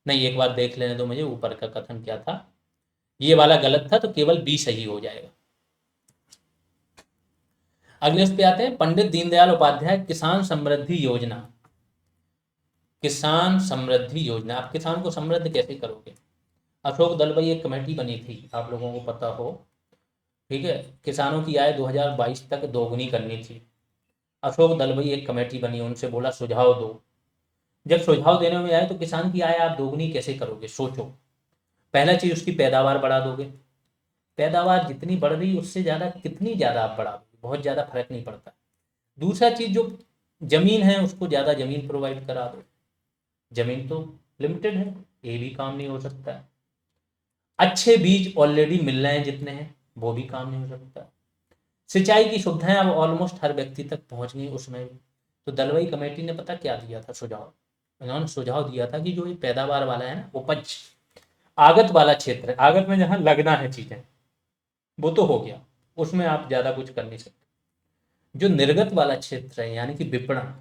नहीं, एक बार देख लेने दो मुझे ऊपर का कथन क्या था, ये वाला गलत था, तो केवल बी सही हो जाएगा। अगले उस पे आते हैं, पंडित दीनदयाल उपाध्याय किसान समृद्धि योजना। किसान समृद्धि योजना, आप किसान को समृद्ध कैसे करोगे? अशोक दलबई एक कमेटी बनी थी, आप लोगों को पता हो। ठीक है, किसानों की आय 2022 तक दोगुनी करनी थी। अशोक दलबई एक कमेटी बनी, उनसे बोला सुझाव दो। जब सुझाव देने में आए तो किसान की आय आप दोगुनी कैसे करोगे? सोचो। पहला चीज उसकी पैदावार बढ़ा दोगे। पैदावार जितनी बढ़ रही उससे ज़्यादा कितनी ज़्यादा आप बढ़ा दोगे, बहुत ज़्यादा फर्क नहीं पड़ता। दूसरा चीज़, जो जमीन है उसको ज़्यादा जमीन प्रोवाइड करा दो। जमीन तो लिमिटेड है, ये भी काम नहीं हो सकता है। अच्छे बीज ऑलरेडी मिल रहे हैं जितने हैं, वो भी काम नहीं हो सकता। सिंचाई की सुविधाएं अब ऑलमोस्ट हर व्यक्ति तक पहुंच गई, उसमें भी। तो दलवई कमेटी ने पता क्या दिया था सुझाव? उन्होंने सुझाव दिया था कि जो ये पैदावार वाला है ना, उपज आगत वाला क्षेत्र है, आगत में जहाँ लगना है चीजें, वो तो हो गया, उसमें आप ज्यादा कुछ कर नहीं सकते। जो निर्गत वाला क्षेत्र है, यानी कि विपणन,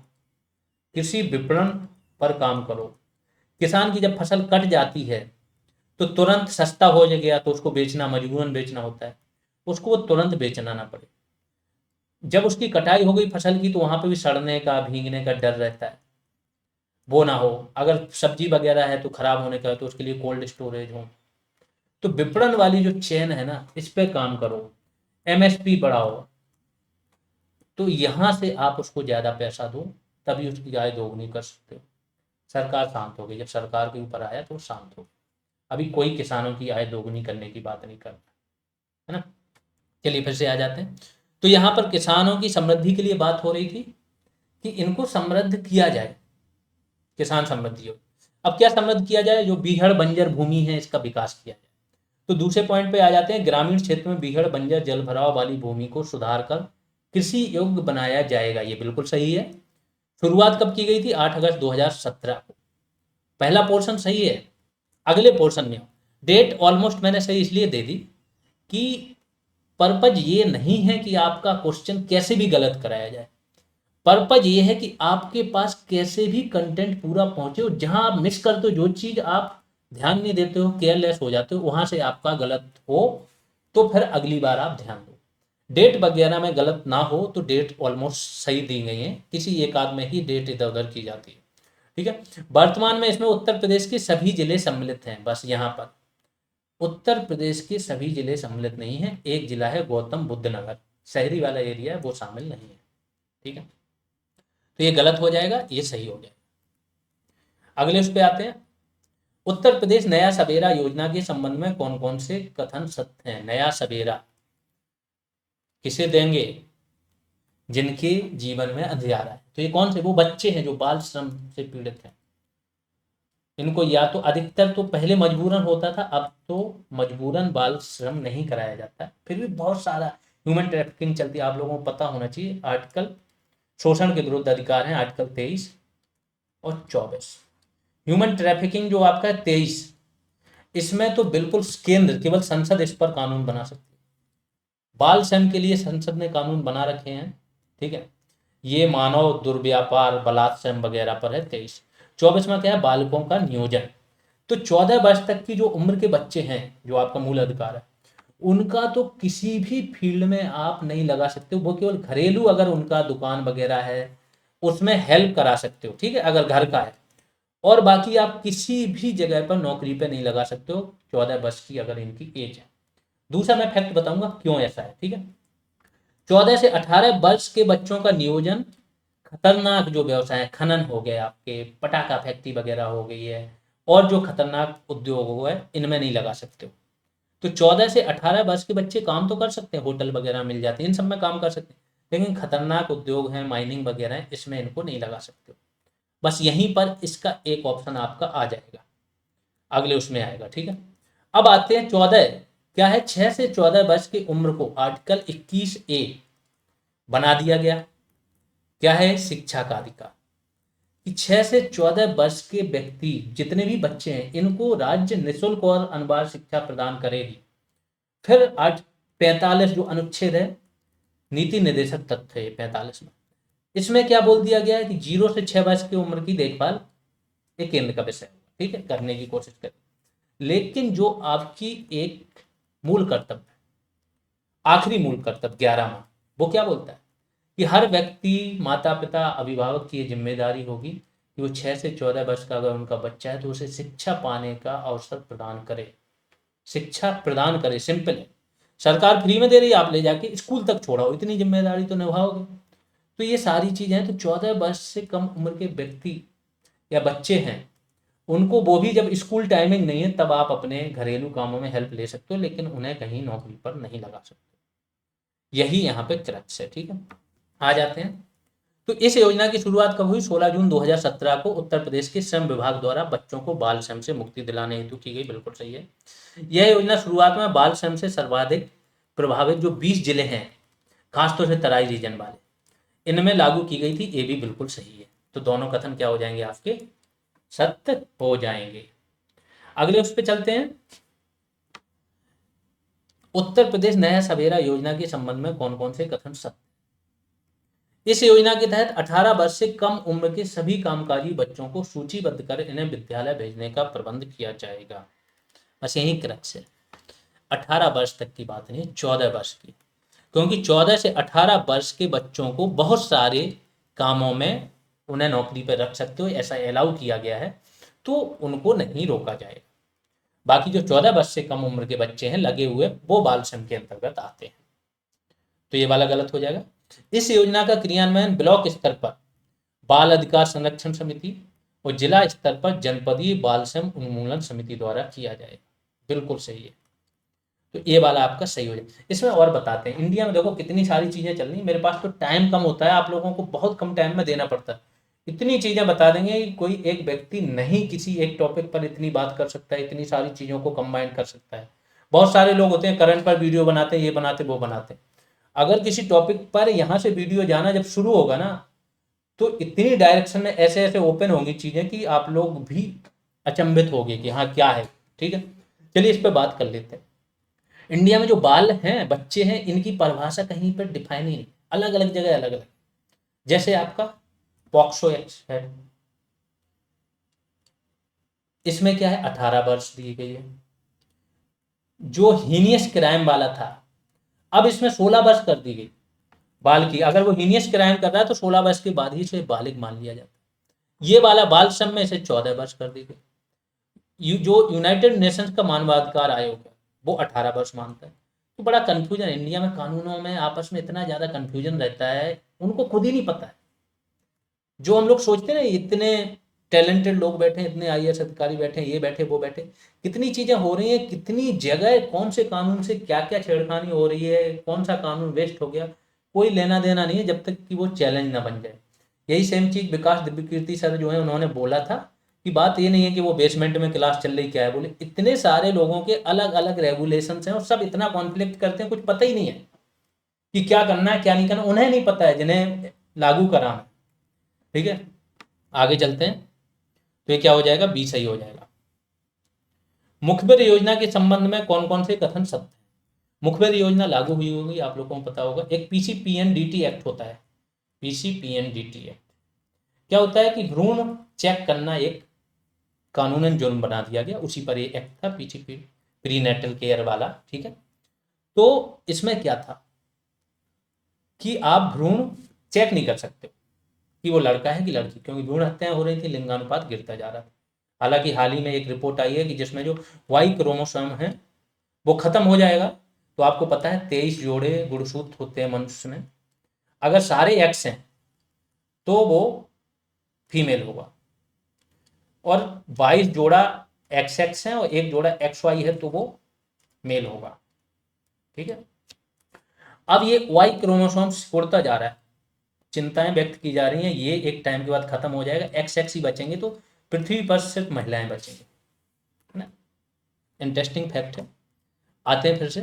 कृषि विपणन पर काम करो। किसान की जब फसल कट जाती है तो तुरंत सस्ता हो गया तो उसको बेचना, मजबूरन बेचना होता है, उसको वो तुरंत बेचना ना पड़े। जब उसकी कटाई हो गई फसल की तो वहां पे भी सड़ने का, भीगने का डर रहता है, वो ना हो। अगर सब्जी वगैरह है तो खराब होने का है, तो उसके लिए कोल्ड स्टोरेज हो। तो विपणन वाली जो चेन है ना, इस पे काम करो, एमएसपी बढ़ाओ, तो यहां से आप उसको ज्यादा पैसा दो, तभी उसकी आय दोगुनी कर सकते हो। सरकार शांत हो गई, जब सरकार के ऊपर आया तो शांत हो गई। अभी कोई किसानों की आय दोगुनी करने की बात नहीं कर रहा है ना। चलिए फिर से आ जाते हैं। तो यहाँ पर किसानों की समृद्धि के लिए बात हो रही थी कि इनको समृद्ध किया जाए, किसान समृद्धि हो। अब क्या समृद्ध किया जाए? जो बीहड़ बंजर भूमि है इसका विकास किया जाए। तो दूसरे पॉइंट पे आ जाते हैं, ग्रामीण क्षेत्र में बीहड़ बंजर जल भराव वाली भूमि को सुधार कर कृषि योग्य बनाया जाएगा। ये बिल्कुल सही है। शुरुआत कब की गई थी? 8 अगस्त 2017 को। पहला पोर्शन सही है, अगले पोर्शन में डेट ऑलमोस्ट मैंने सही इसलिए दे दी कि पर्पज ये नहीं है कि आपका क्वेश्चन कैसे भी गलत कराया जाए। पर्पज ये है कि आपके पास कैसे भी कंटेंट पूरा पहुंचे, और जहां आप मिस करते हो, जो चीज आप ध्यान नहीं देते हो, केयरलेस हो जाते हो, वहां से आपका गलत हो, तो फिर अगली बार आप ध्यान दो। डेट वगैरह में गलत ना हो, तो डेट ऑलमोस्ट सही दी गई है, किसी एक आध में ही डेट इधर उधर की जाती है। ठीक है, वर्तमान में इसमें उत्तर प्रदेश के सभी जिले सम्मिलित हैं। बस यहाँ पर उत्तर प्रदेश के सभी जिले सम्मिलित नहीं है, एक जिला है गौतम बुद्ध नगर, शहरी वाला एरिया है, वो शामिल नहीं है। ठीक है, तो ये गलत हो जाएगा, ये सही हो जाएगा। अगले उस पे आते हैं, उत्तर प्रदेश नया सवेरा योजना के संबंध में कौन कौन से कथन सत्य हैं? नया सवेरा किसे देंगे? जिनके जीवन में अंधियारा है। तो ये कौन से? वो बच्चे हैं जो बाल श्रम से पीड़ित हैं। इनको या तो, अधिकतर तो पहले मजबूरन होता था, अब तो मजबूरन बाल श्रम नहीं कराया जाता है, फिर भी बहुत सारा ह्यूमन ट्रैफिकिंग चलती है। आप लोगों को पता होना चाहिए, आर्टिकल शोषण के विरुद्ध अधिकार हैं, आर्टिकल 23 और 24। ह्यूमन ट्रैफिकिंग जो आपका है 23, इसमें तो बिल्कुल केंद्र, केवल संसद इस पर कानून बना सकती है। बाल श्रम के लिए संसद ने कानून बना रखे हैं। ठीक है, ये मानव दुर्व्यापार, बलात्संग वगैरह पर है 23। 24 में क्या है? बालकों का नियोजन। तो 14 वर्ष तक की जो उम्र के बच्चे हैं, जो आपका मूल अधिकार है, उनका तो किसी भी फील्ड में आप नहीं लगा सकते। वो केवल घरेलू, अगर उनका दुकान वगैरह है, उसमें हेल्प करा सकते हो, ठीक है, अगर घर का है। और बाकी आप किसी भी जगह पर नौकरी पे नहीं लगा सकते हो 14 वर्ष की अगर इनकी एज है। दूसरा मैं फैक्ट बताऊंगा क्यों ऐसा है, ठीक है। 14 से 18 वर्ष के बच्चों का नियोजन खतरनाक जो व्यवसाय खनन हो गए, आपके पटाखा फैक्ट्री वगैरह हो गई है, और जो खतरनाक उद्योग हो है, इनमें नहीं लगा सकते हो। तो 14 से 18 वर्ष के बच्चे काम तो कर सकते हैं, होटल वगैरह मिल जाते हैं, इन सब में काम कर सकते हैं, लेकिन खतरनाक उद्योग है, माइनिंग वगैरह है, इसमें इनको नहीं लगा सकते हो। बस यहीं पर इसका एक ऑप्शन आपका आ जाएगा, अगले उसमें आएगा, ठीक है। अब आते हैं 14, क्या है, 6 से 14 वर्ष की उम्र को आर्टिकल 21A बना दिया गया। क्या है, शिक्षा का अधिकार, कि 6 से 14 वर्ष के व्यक्ति जितने भी बच्चे हैं इनको राज्य निःशुल्क और अनिवार्य शिक्षा प्रदान करेगी। फिर आज 45 जो अनुच्छेद है, नीति निर्देशक तथ्य है 45 में, इसमें क्या बोल दिया गया है कि 0 से 6 वर्ष की उम्र की देखभाल एक केंद्र का विषय है, ठीक है, करने की कोशिश करें। लेकिन जो आपकी एक मूल कर्तव्य, आखिरी मूल कर्तव्य 11वां, वो क्या बोलता है कि हर व्यक्ति, माता पिता, अभिभावक की ये जिम्मेदारी होगी कि वो 6 से 14 वर्ष का अगर उनका बच्चा है तो उसे शिक्षा पाने का अवसर प्रदान करे, शिक्षा प्रदान करे, सिंपल है। सरकार फ्री में दे रही है, आप ले जाके स्कूल तक छोड़ाओ, इतनी जिम्मेदारी तो निभाओगे। तो ये सारी चीजें हैं। तो 14 वर्ष से कम उम्र के व्यक्ति या बच्चे हैं, उनको वो भी जब स्कूल टाइमिंग नहीं है तब आप अपने घरेलू कामों में हेल्प ले सकते हो, लेकिन उन्हें कहीं नौकरी पर नहीं लगा सकते। यही यहाँ पे क्रक्स है, ठीक है। आ जाते हैं, तो इस योजना की शुरुआत कब हुई, 16 जून 2017 को उत्तर प्रदेश के श्रम विभाग द्वारा बच्चों को बाल श्रम से मुक्ति दिलाने हेतु की गई, बिल्कुल सही है। यह योजना शुरुआत में बाल श्रम से सर्वाधिक प्रभावित जो 20 जिले हैं, खासतौर से तराई रीजन वाले, इनमें लागू की गई थी, ये भी बिल्कुल सही है। तो दोनों कथन क्या हो जाएंगे आपके, सत्य हो जाएंगे। अगले उस पर चलते हैं, उत्तर प्रदेश नया सवेरा योजना के संबंध में कौन कौन से कथन सत्य। इस योजना के तहत 18 वर्ष से कम उम्र के सभी कामकाजी बच्चों को सूचीबद्ध कर इन्हें विद्यालय भेजने का प्रबंध किया जाएगा। बस यही क्रक्स है, 18 वर्ष तक की बात नहीं, 14 वर्ष की, क्योंकि 14 से 18 वर्ष के बच्चों को बहुत सारे कामों में उन्हें नौकरी पर रख सकते हो, ऐसा अलाउ किया गया है, तो उनको नहीं रोका जाएगा। बाकी जो 14 वर्ष से कम उम्र के बच्चे हैं लगे हुए, वो बाल श्रम के अंतर्गत आते हैं, तो ये वाला गलत हो जाएगा। इस योजना का क्रियान्वयन ब्लॉक स्तर पर बाल अधिकार संरक्षण समिति और जिला स्तर पर जनपदीय बाल श्रम उन्मूलन समिति द्वारा किया जाएगा, बिल्कुल सही है। तो ये वाला आपका सही हो जाए। इसमें और बताते हैं, इंडिया में देखो कितनी सारी चीजें चल रही, मेरे पास तो टाइम कम होता है, आप लोगों को बहुत कम टाइम में देना पड़ता है, इतनी चीजें बता देंगे कि कोई एक व्यक्ति नहीं किसी एक टॉपिक पर इतनी बात कर सकता है, इतनी सारी चीजों को कंबाइन कर सकता है। बहुत सारे लोग होते हैं करंट पर वीडियो बनाते हैं, ये बनाते वो बनाते हैं। अगर किसी टॉपिक पर यहाँ से वीडियो जाना जब शुरू होगा ना, तो इतनी डायरेक्शन में ऐसे ऐसे ओपन होंगी चीजें कि आप लोग भी अचंभित होंगे कि हाँ क्या है, ठीक है। चलिए इस पर बात कर लेते हैं। इंडिया में जो बाल हैं, बच्चे हैं, इनकी परिभाषा कहीं पर डिफाइन ही नहीं, अलग अलग जगह अलग अलग। जैसे आपका पॉक्सो एक्ट है, इसमें क्या है, 18 वर्ष दी गई है। जो हीनियस क्राइम वाला था, अब इसमें 16 वर्ष कर दी गई बाल की, अगर वो हीनियस क्राइम कर रहा है तो 16 वर्ष के बाद ही इसे बालिग मान लिया जाता है। ये वाला बाल श्रम में इसे 14 वर्ष कर दी गई। जो यूनाइटेड नेशंस का मानवाधिकार आयोग है वो 18 वर्ष मानता है। तो बड़ा कंफ्यूजन है इंडिया में, कानूनों में आपस में इतना ज्यादा कंफ्यूजन रहता है, उनको खुद ही नहीं पता है। जो हम लोग सोचते हैं ना, इतने टैलेंटेड लोग बैठे हैं, इतने आईएएस अधिकारी बैठे हैं, ये बैठे वो बैठे, कितनी चीजें हो रही हैं, कितनी जगह कौन से कानून से क्या क्या छेड़खानी हो रही है, कौन सा कानून वेस्ट हो गया, कोई लेना देना नहीं है जब तक कि वो चैलेंज ना बन जाए। यही सेम चीज विकास दिव्यकीर्ति सर जो है उन्होंने बोला था कि बात ये नहीं है कि वो बेसमेंट में क्लास चल रही क्या है, बोले इतने सारे लोगों के अलग अलग रेगुलेशन हैं और सब इतना कॉन्फ्लिक्ट करते हैं, कुछ पता ही नहीं है कि क्या करना है क्या नहीं करना, उन्हें नहीं पता है जिन्हें लागू कराना है, ठीक है। आगे चलते हैं, तो ये क्या हो जाएगा, बी सही हो जाएगा। मुखबिर योजना के संबंध में कौन कौन से कथन सत्य हैं। मुखबिर योजना लागू हुई होगी, आप लोगों को पता होगा। एक पीसीपीएनडीटी एक्ट होता है, पीसीपीएनडीटी एक्ट क्या होता है कि भ्रूण चेक करना एक कानूनन जुर्म बना दिया गया, उसी पर ये एक्ट था, पीसीपी प्रीनेटल केयर वाला, ठीक है। तो इसमें क्या था कि आप भ्रूण चेक नहीं कर सकते, कि वो लड़का है कि लड़की, क्योंकि भ्रूण हत्याएं हो रही थी, लिंगानुपात गिरता जा रहा था। हालांकि हाल ही में एक रिपोर्ट आई है कि जिसमें जो वाई क्रोमोसोम है वो खत्म हो जाएगा। तो आपको पता है 23 जोड़े गुणसूत्र होते हैं मनुष्य में, अगर सारे एक्स हैं तो वो फीमेल होगा, और 22 जोड़ा एक्स एक्स है और एक जोड़ा एक्स वाई है तो वो मेल होगा। ठीक है, अब ये वाई क्रोमोसोम सिकुड़ता जा रहा है, चिंताएं व्यक्त की जा रही हैं, ये एक टाइम के बाद खत्म हो जाएगा, एक्स एक्स ही बचेंगे, तो पृथ्वी पर सिर्फ महिलाएं बचेंगी, है ना। इंटरेस्टिंग फैक्ट है। आते हैं फिर से।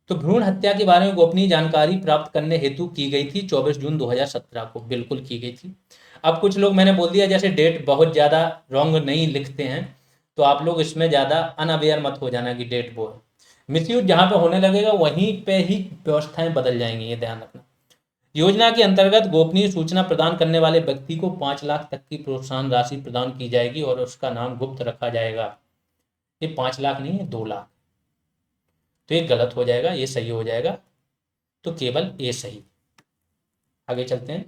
तो भ्रूण हत्या के बारे में गोपनीय जानकारी प्राप्त करने हेतु की गई थी 24 जून 2017 को, बिल्कुल की गई थी। अब कुछ लोग, मैंने बोल दिया जैसे डेट बहुत ज़्यादा रॉन्ग नहीं लिखते हैं, तो आप लोग इसमें ज़्यादा अनअवेयर मत हो जाना कि डेट वो है। मिसयूज जहाँ पे होने लगेगा वहीं पे ही व्यवस्थाएं बदल जाएंगी, ये ध्यान रखना। योजना के अंतर्गत गोपनीय सूचना प्रदान करने वाले व्यक्ति को 5 लाख तक की प्रोत्साहन राशि प्रदान की जाएगी और उसका नाम गुप्त रखा जाएगा। ये 5 लाख नहीं है, 2 लाख। तो ये गलत हो जाएगा, ये सही हो जाएगा, तो केवल ये सही। आगे चलते हैं।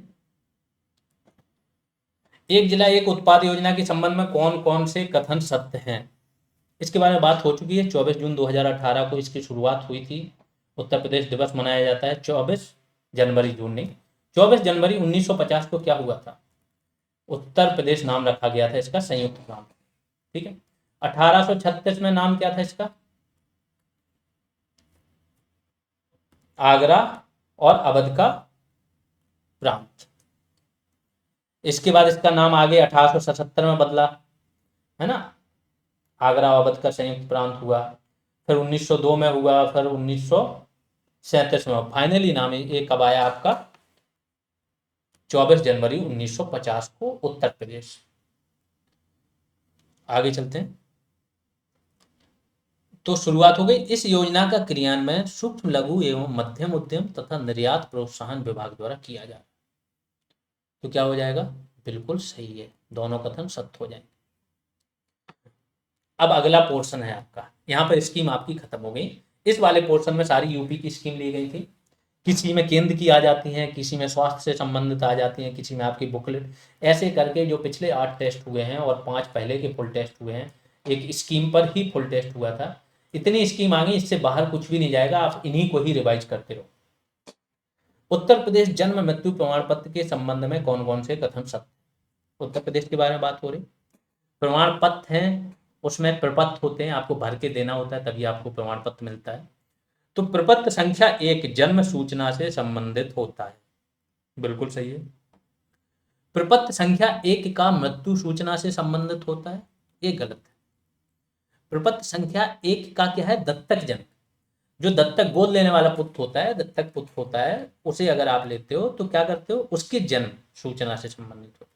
एक जिला एक उत्पाद योजना के संबंध में कौन कौन से कथन सत्य हैं, इसके बारे में बात हो चुकी है। 24 जून 2018 को इसकी शुरुआत हुई थी। उत्तर प्रदेश दिवस मनाया जाता है 24 जनवरी, जून नहीं, 24 जनवरी 1950 को क्या हुआ था, उत्तर प्रदेश नाम रखा गया था इसका, संयुक्त प्रांत। ठीक है, 1836 में नाम क्या था इसका, आगरा और अवध का प्रांत। इसके बाद इसका नाम आगे 1877 में बदला, है ना, आगरा अवध का संयुक्त प्रांत हुआ, फिर 1902 में हुआ, फिर 1937 में। फाइनली नाम ये कब आया आपका, 24 जनवरी 1950 को, उत्तर प्रदेश। आगे चलते हैं। तो शुरुआत हो गई। इस योजना का क्रियान्वयन सूक्ष्म लघु एवं मध्यम उद्यम तथा निर्यात प्रोत्साहन विभाग द्वारा किया जा रहा है। तो क्या हो जाएगा, बिल्कुल सही है, दोनों कथन सत्य हो जाएंगे। अब अगला पोर्शन है आपका, यहाँ पर स्कीम आपकी खत्म हो गई। इस वाले पोर्शन में सारी यूपी की स्कीम ली गई थी, किसी में केंद्र की आ जाती हैं, किसी में स्वास्थ्य से संबंधित आ जाती हैं, किसी में आपकी बुकलेट, ऐसे करके जो पिछले 8 टेस्ट हुए हैं और 5 पहले के फुल टेस्ट हुए हैं, एक स्कीम पर ही फुल टेस्ट हुआ था। इतनी स्कीम आ गई, इससे बाहर कुछ भी नहीं जाएगा, आप इन्हीं को ही रिवाइज करते रहो। उत्तर प्रदेश जन्म मृत्यु प्रमाण पत्र के संबंध में कौन कौन से कथन सत्य, उत्तर प्रदेश के बारे में बात हो रही। प्रमाण पत्र हैं, उसमें प्रपत्र होते हैं, आपको भर के देना होता है तभी आपको प्रमाण पत्र मिलता है। तो प्रपत्र संख्या 1 जन्म सूचना से संबंधित होता है, बिल्कुल सही है। प्रपत्र संख्या 1 का मृत्यु सूचना से संबंधित होता है, ये गलत है। प्रपत्र संख्या 1 का क्या है, दत्तक जन्म, जो दत्तक गोद लेने वाला पुत्र होता है, दत्तक पुत्र होता है, उसे अगर आप लेते हो तो क्या करते हो, उसके जन्म सूचना से संबंधित हो,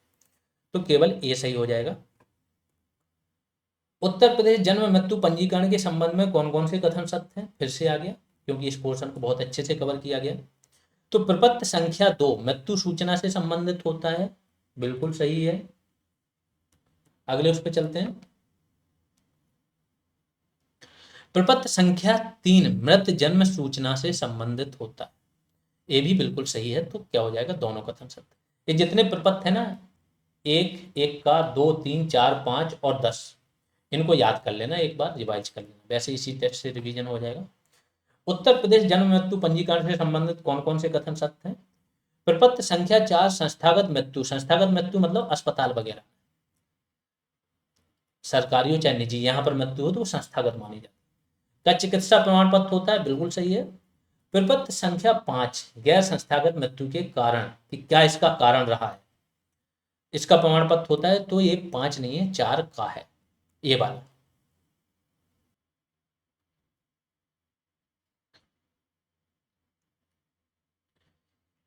तो केवल ये सही हो जाएगा। उत्तर प्रदेश जन्म मृत्यु पंजीकरण के संबंध में कौन कौन से कथन सत्य हैं, फिर से आ गया, क्योंकि इस पोर्शन को बहुत अच्छे से कवर किया गया। तो प्रपत्र संख्या 2 मृत्यु सूचना से संबंधित होता है, बिल्कुल सही है। अगले उस पर चलते हैं। प्रपत्र संख्या 3 मृत जन्म सूचना से संबंधित होता है, ये भी बिल्कुल सही है, तो क्या हो जाएगा, दोनों कथन सत्य। ये जितने प्रपत्र है ना, 1 का 2 3 4 5 और 10, इनको याद कर लेना, एक बार रिवाइज कर लेना, वैसे इसी टेस्ट से रिवीजन हो जाएगा। उत्तर प्रदेश जन्म मृत्यु पंजीकरण से संबंधित कौन कौन से कथन सत्य हैं। प्रपत्र संख्या 4 संस्थागत मृत्यु, संस्थागत मृत्यु मतलब अस्पताल वगैरह, सरकारी हो चाहे निजी, यहाँ पर मृत्यु हो तो वो संस्थागत मानी जाती है। क्या चिकित्सा प्रमाण पत्र होता है, बिल्कुल सही है। प्रपत्र संख्या 5 गैर संस्थागत मृत्यु के कारण, कि क्या इसका कारण रहा है, इसका प्रमाण पत्र होता है, तो ये 5 नहीं है, 4 का है ये वाला।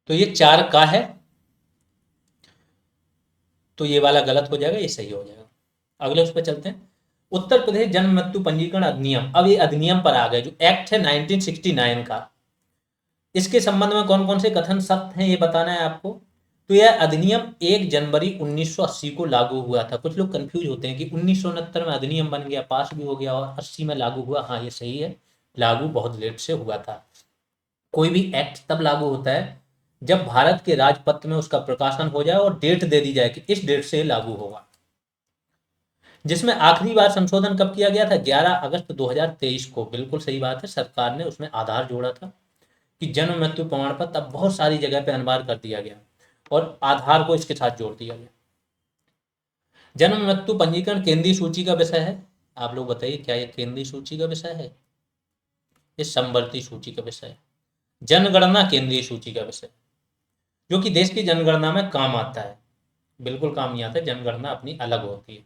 तो ये 4 का है, तो ये वाला गलत हो जाएगा, ये सही हो जाएगा। अगले उस पर चलते हैं। उत्तर प्रदेश जन्म मृत्यु पंजीकरण अधिनियम, अब ये अधिनियम पर आ गए, जो एक्ट है 1969 का, इसके संबंध में कौन कौन से कथन सत्य हैं ये बताना है आपको। तो यह अधिनियम 1 जनवरी 1980 को लागू हुआ था। कुछ लोग कंफ्यूज होते हैं कि 1969 में अधिनियम बन गया, पास भी हो गया और 80 में लागू हुआ। हाँ, ये सही है, लागू बहुत लेट से हुआ था। कोई भी एक्ट तब लागू होता है जब भारत के राजपत्र में उसका प्रकाशन हो जाए और डेट दे दी जाए कि इस डेट से लागू होगा। जिसमें आखिरी बार संशोधन कब किया गया था? 11 अगस्त 2023 को। बिल्कुल सही बात है, सरकार ने उसमें आधार जोड़ा था कि जन्म मृत्यु प्रमाण पत्र अब बहुत सारी जगह पे अनिवार्य कर दिया गया और आधार को इसके साथ जोड़ दिया गया। जन्म मृत्यु पंजीकरण केंद्रीय सूची का विषय है। आप लोग बताइए, क्या ये केंद्रीय सूची का विषय है? ये समवर्ती सूची का विषय है। जनगणना केंद्रीय सूची का विषय, जो कि देश की जनगणना में काम आता है। बिल्कुल काम नहीं आता है, जनगणना अपनी अलग होती है।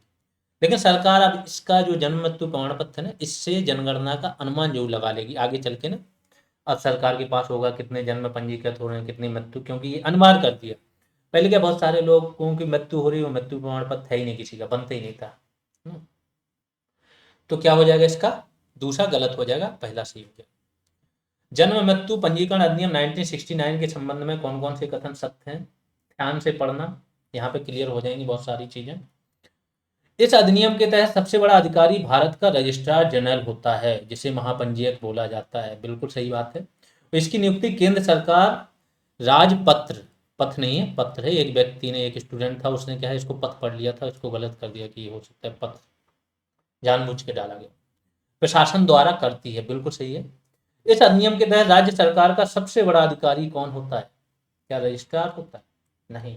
लेकिन सरकार अब इसका जो जन्म मृत्यु प्रमाण पत्र है ना, इससे जनगणना का अनुमान जरूर लगा लेगी आगे चल के ना। अब सरकार के पास होगा कितने जन्म पंजीकृत हो रहे हैं, कितनी मृत्यु, क्योंकि ये अनिवार्य कर दिया। पहले क्या, बहुत सारे लोगों की मृत्यु हो रही है, मृत्यु प्रमाण पत्र है ही नहीं, किसी का बनता ही नहीं था। तो क्या हो जाएगा इसका? दूसरा गलत हो जाएगा, पहला सही हो जाएगा। जन्म मृत्यु पंजीकरण अधिनियम 1969 के संबंध में कौन कौन से कथन सत्य हैं? ध्यान से पढ़ना, यहाँ पे क्लियर हो जाएंगी बहुत सारी चीजें। इस अधिनियम के तहत सबसे बड़ा अधिकारी भारत का रजिस्ट्रार जनरल होता है, जिसे महापंजीयक बोला जाता है। बिल्कुल सही बात है। तो इसकी नियुक्ति केंद्र सरकार राजपत्र, पथ नहीं है, पत्र है। एक व्यक्ति ने, एक स्टूडेंट था, उसने क्या है, इसको पथ पढ़ लिया था, इसको गलत कर दिया कि ये हो सकता है पत्र, जानबूझ के डाला गया। प्रशासन द्वारा करती है, बिल्कुल सही है। इस अधिनियम के तहत राज्य सरकार का सबसे बड़ा अधिकारी कौन होता है? क्या रजिस्ट्रार होता है? नहीं,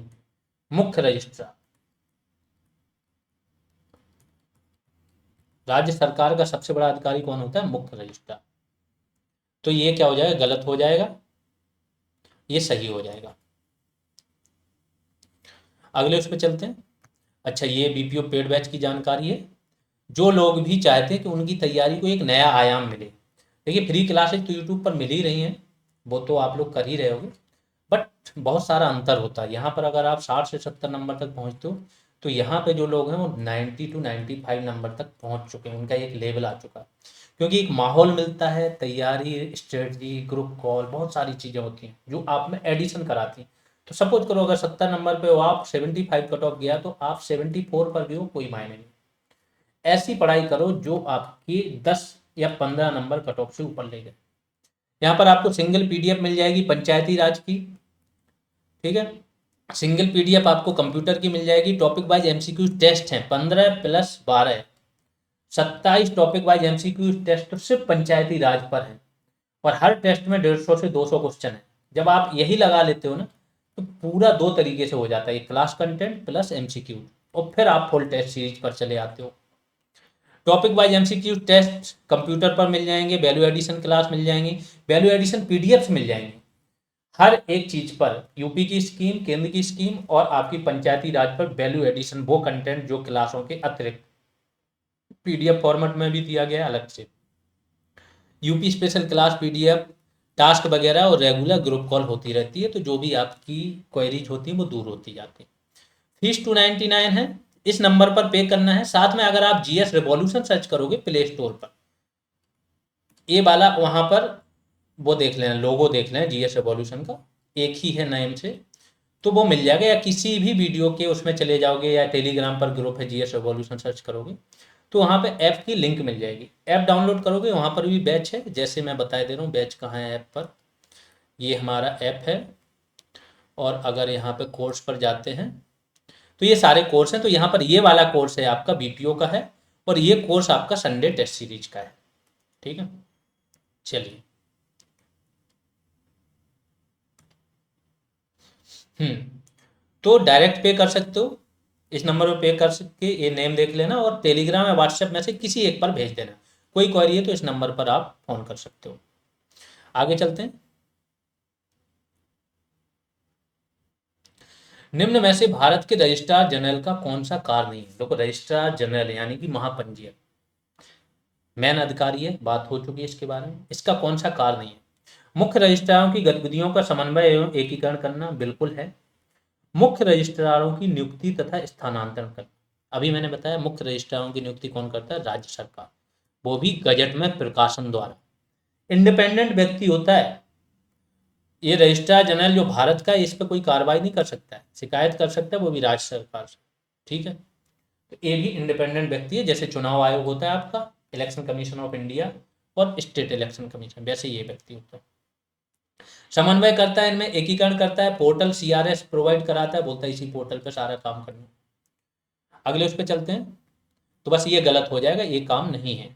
मुख्य रजिस्ट्रार। राज्य सरकार का सबसे बड़ा अधिकारी कौन होता है? मुख्य रजिस्ट्रार। तो ये क्या हो जाएगा? गलत हो जाएगा, ये सही हो जाएगा। अगले उस पर चलते हैं। अच्छा, ये बीपीओ पेड बैच की जानकारी है। जो लोग भी चाहते हैं कि उनकी तैयारी को एक नया आयाम मिले, देखिए फ्री क्लासेज तो यूट्यूब पर मिल ही रही हैं, वो तो आप लोग कर ही रहे होगे, बट बहुत सारा अंतर होता है। यहाँ पर अगर आप 60 से 70 नंबर तक पहुँचते हो, तो यहाँ पे जो लोग हैं वो 90 to 95 नंबर तक पहुँच चुके हैं, उनका एक लेवल आ चुका है। क्योंकि एक माहौल मिलता है, तैयारी, स्ट्रेटजी, ग्रुप कॉल, बहुत सारी चीज़ें होती हैं जो आप में एडिशन कराती हैं। तो सपोज करो अगर 70 नंबर पे हो आप, 75 कट ऑफ गया, तो आप 74 पर भी हो, कोई मायने नहीं। ऐसी पढ़ाई करो जो आपकी 10 या 15 नंबर कट ऑफ से ऊपर ले जाए। यहाँ पर आपको सिंगल पीडीएफ मिल जाएगी पंचायती राज की, ठीक है। सिंगल पीडीएफ आपको कंप्यूटर की मिल जाएगी। टॉपिक वाइज एमसीक्यू टेस्ट हैं 15 + 12, 27 टॉपिक वाइज एमसीक्यू टेस्ट सिर्फ पंचायती राज पर है, और हर टेस्ट में 150 से 200 क्वेश्चन है। जब आप यही लगा लेते हो ना, तो पूरा दो तरीके से हो जाता है, क्लास कंटेंट प्लस एमसीक्यू, और फिर आप फुल टेस्ट सीरीज पर चले आते हो। Topic wise MCQ test computer पर मिल जाएंगे, वैल्यू एडिशन क्लास मिल जाएंगी, वैल्यू एडिशन पीडीएफ मिल जाएंगे। हर एक चीज पर यूपी की स्कीम, केंद्र की स्कीम और आपकी पंचायती राज पर वैल्यू एडिशन, वो कंटेंट जो क्लासों के अतिरिक्त पीडीएफ फॉर्मेट में भी दिया गया है अलग से। UP special class PDF, task वगैरह और रेगुलर ग्रुप कॉल होती रहती है, तो जो भी आपकी क्वेरीज होती हैं वो दूर होती जाती है। फीस 299 है, इस नंबर पर पे करना है। साथ में अगर आप जीएस रिवॉल्यूशन सर्च करोगे प्ले स्टोर पर, ये वाला वहां पर वो देख लेना, लोगो देख लेना जीएस रिवॉल्यूशन का, एक ही है नेम से, तो वो मिल जाएगा। या किसी भी वीडियो के उसमें चले जाओगे, या टेलीग्राम पर ग्रुप है जीएस रिवॉल्यूशन सर्च करोगे, तो वहाँ पे ऐप की लिंक मिल जाएगी। ऐप डाउनलोड करोगे, वहाँ पर भी बैच है, जैसे मैं बता दे रहा हूँ बैच कहाँ है ऐप पर। ये हमारा ऐप है, और अगर यहाँ पे कोर्स पर जाते हैं तो ये सारे कोर्स हैं। तो यहाँ पर ये वाला कोर्स है आपका बीपीओ का है, और ये कोर्स आपका संडे टेस्ट सीरीज का है, ठीक है। चलिए, तो डायरेक्ट पे कर सकते हो, इस नंबर पर पे कर सकते, ये नेम देख लेना, और टेलीग्राम या व्हाट्सएप में से किसी एक पर भेज देना। कोई क्वेरी है तो इस नंबर पर आप फोन कर सकते हो। आगे चलते हैं। निम्न में से भारत के रजिस्ट्रार जनरल का कौन सा कार्य नहीं है? देखो, रजिस्ट्रार जनरल यानी कि महापंजीयक, मेन अधिकारी है, बात हो चुकी है इसके बारे में। इसका कौन सा कार्य नहीं है? मुख्य रजिस्ट्रारों की गतिविधियों का समन्वय एवं एकीकरण करना, बिल्कुल है। मुख्य रजिस्ट्रारों की नियुक्ति तथा स्थानांतरण करना, अभी मैंने बताया मुख्य रजिस्ट्रारों की नियुक्ति कौन करता है? राज्य सरकार, वो भी गजट में प्रकाशन द्वारा। इंडिपेंडेंट व्यक्ति होता है ये रजिस्ट्रार जनरल जो भारत का है, इस पर कोई कार्रवाई नहीं कर सकता है, शिकायत कर सकता है वो भी राज्य सरकार से, ठीक है। तो ये भी इंडिपेंडेंट व्यक्ति है, जैसे चुनाव आयोग होता है आपका, इलेक्शन कमीशन ऑफ इंडिया और स्टेट इलेक्शन कमीशन, वैसे ये व्यक्ति होता है। समन्वय करता है, इनमें एकीकरण करता है, पोर्टल सीआरएस प्रोवाइड कराता है, बोलता है इसी पोर्टल पे सारा काम करना। अगले उस पे चलते हैं, तो बस ये गलत हो जाएगा, ये काम नहीं है।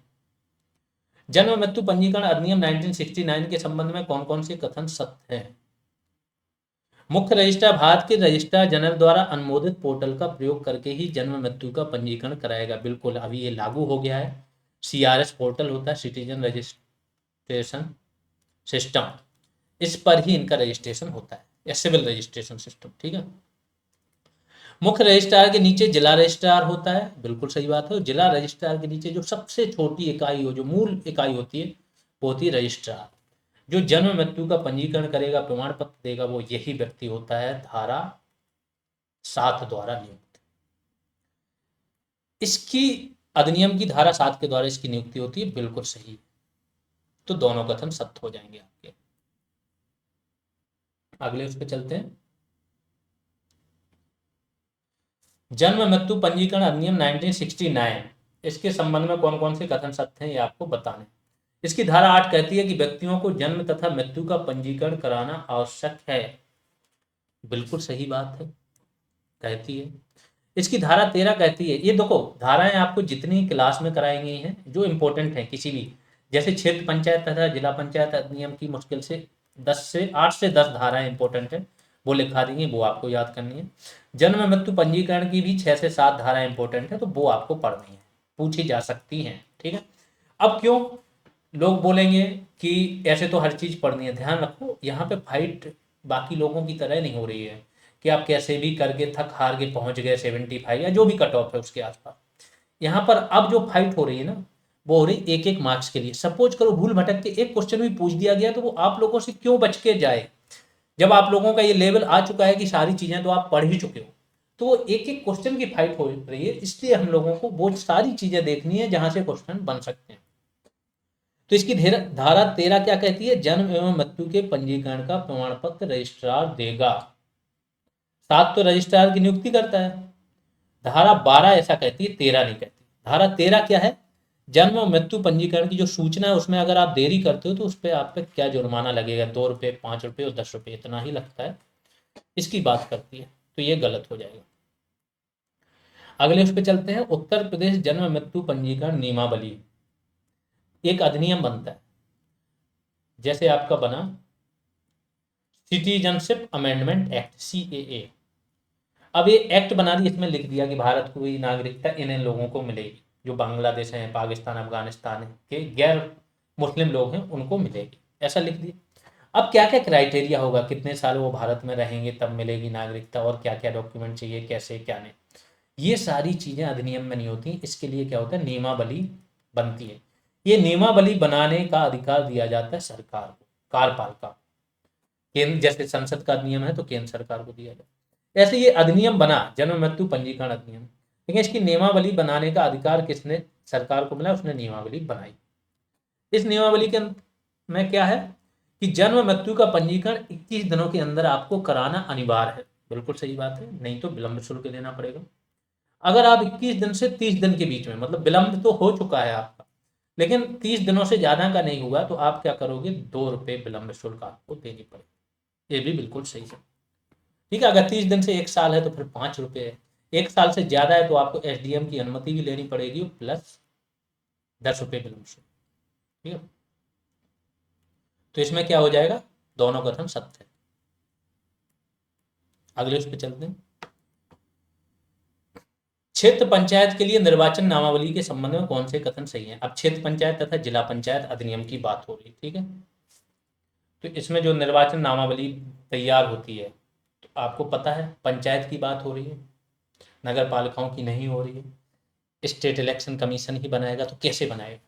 जन्म मृत्यु पंजीकरण अधिनियम 1969 के संबंध में कौन कौन से कथन सत्य हैं? मुख्य रजिस्ट्रार भारत के रजिस्ट्रार जनरल द्वारा अनुमोदित पोर्टल का प्रयोग करके ही जन्म मृत्यु का पंजीकरण कराएगा। बिल्कुल, अभी ये लागू हो गया है। सीआरएस पोर्टल होता है, सिटीजन रजिस्ट्रेशन सिस्टम, इस पर ही इनका रजिस्ट्रेशन होता है, या सिविल रजिस्ट्रेशन सिस्टम। ठीक है। मुख्य रजिस्ट्रार के नीचे जिला रजिस्ट्रार होता है, बिल्कुल सही बात है। जिला रजिस्ट्रार के नीचे जो सबसे छोटी इकाई हो, जो मूल इकाई होती है, वो होती है रजिस्ट्रार। जो जन्म मृत्यु का पंजीकरण करेगा, प्रमाण पत्र देगा, वो यही व्यक्ति होता है धारा 7 द्वारा नियुक्त। इसकी अधिनियम की धारा 7 के द्वारा इसकी नियुक्ति होती है, बिल्कुल सही। तो दोनों कथन सत्य हो जाएंगे आपके। अगले उस पर चलते हैं। जन्म मृत्यु पंजीकरण अधिनियम 1969, इसके संबंध में कौन कौन से कथन सत्य हैं, ये आपको बताने। इसकी धारा 8 कहती है कि व्यक्तियों को जन्म तथा मृत्यु का पंजीकरण कराना आवश्यक है, बिल्कुल सही बात है, कहती है। इसकी धारा 13 कहती है, ये देखो धाराएं आपको जितनी क्लास में कराई गई हैं जो इंपॉर्टेंट है किसी भी, जैसे क्षेत्र पंचायत तथा जिला पंचायत अधिनियम की मुश्किल से 8 से 10 धाराएं इंपॉर्टेंट है, वो लिखा देंगे, वो आपको याद करनी है। जन्म मृत्यु पंजीकरण की भी 6 से 7 धाराएं इंपॉर्टेंट है, तो वो आपको पढ़नी है, पूछी जा सकती हैं। ठीक है। अब क्यों लोग बोलेंगे कि ऐसे तो हर चीज पढ़नी है, ध्यान रखो यहाँ पे फाइट बाकी लोगों की तरह नहीं हो रही है कि आप कैसे भी करके थक हार के पहुंच गए 75 या जो भी कट ऑफ है उसके आसपास। यहाँ पर अब जो फाइट हो रही है ना, वो हो रही एक एक मार्क्स के लिए। सपोज करो भूल भटक के एक क्वेश्चन भी पूछ दिया गया, तो वो आप लोगों से क्यों बच के जाए, जब आप लोगों का ये लेवल आ चुका है कि सारी चीजें तो आप पढ़ ही चुके हो। तो वो एक एक क्वेश्चन की फाइट हो रही है, इसलिए हम लोगों को वो सारी चीजें देखनी है जहां से क्वेश्चन बन सकते हैं। तो इसकी धारा 13 क्या कहती है? जन्म एवं मृत्यु के पंजीकरण का प्रमाण पत्र रजिस्ट्रार देगा। 7 तो रजिस्ट्रार की नियुक्ति करता है। धारा 12 ऐसा कहती है, 13 नहीं कहती। धारा 13 क्या है? जन्म और मृत्यु पंजीकरण की जो सूचना है उसमें अगर आप देरी करते हो तो उस पर आप पे क्या जुर्माना लगेगा, 2 रुपये, 5 रुपये और 10 रुपये, इतना ही लगता है, इसकी बात करती है। तो ये गलत हो जाएगा। अगले उस पर चलते हैं। उत्तर प्रदेश जन्म मृत्यु पंजीकरण नियमावली, एक अधिनियम बनता है, जैसे आपका बना सिटीजनशिप अमेंडमेंट एक्ट, CAA। अब ये एक्ट बना दी, इसमें लिख दिया कि भारत को ये नागरिकता इन इन लोगों को मिलेगी, जो बांग्लादेश हैं, पाकिस्तान, अफगानिस्तान के गैर मुस्लिम लोग हैं, उनको मिलेगी, ऐसा लिख दिया। अब क्या क्या क्राइटेरिया होगा, कितने साल वो भारत में रहेंगे तब मिलेगी नागरिकता, और क्या क्या डॉक्यूमेंट चाहिए, कैसे क्या नहीं, ये सारी चीज़ें अधिनियम में नहीं होती। इसके लिए क्या होता है, नियमावली बनती है। ये नियमावली बनाने का अधिकार दिया जाता है सरकार को, कार्यपालिका। केंद्र, जैसे संसद का नियम है तो केंद्र सरकार को दिया जाए। ऐसे ये अधिनियम बना, जन्म मृत्यु पंजीकरण अधिनियम, लेकिन इसकी नियमावली बनाने का अधिकार किसने सरकार को मिला? उसने नियमावली बनाई। इस नियमावली के में क्या है कि जन्म मृत्यु का पंजीकरण 21 दिनों के अंदर आपको कराना अनिवार्य है, बिल्कुल सही बात है, नहीं तो विलंब शुल्क देना पड़ेगा। अगर आप 21 दिन से 30 दिन के बीच में, मतलब विलंब तो हो चुका है आपका, लेकिन 30 दिनों से ज्यादा का नहीं हुआ, तो आप क्या करोगे, 2 रुपये विलंब शुल्क आपको देनी पड़ेगी। ये भी बिल्कुल सही है। ठीक है। अगर 30 दिन से 1 साल है तो फिर 5 रुपये है। 1 साल से ज्यादा है तो आपको SDM की अनुमति भी लेनी पड़ेगी, प्लस 10 रुपये विलंब शुल्क। ठीक है। तो इसमें क्या हो जाएगा, दोनों कथन सत्य है। अगले उस पर चलते हैं। क्षेत्र पंचायत के लिए निर्वाचन नामावली के संबंध में कौन से कथन सही हैं? अब क्षेत्र पंचायत तथा जिला पंचायत अधिनियम की बात हो रही, ठीक है। तो इसमें जो निर्वाचन नामावली तैयार होती है, तो आपको पता है पंचायत की बात हो रही है, नगर पालिकाओं की नहीं हो रही है। स्टेट इलेक्शन कमीशन ही बनाएगा, तो कैसे बनाएगा?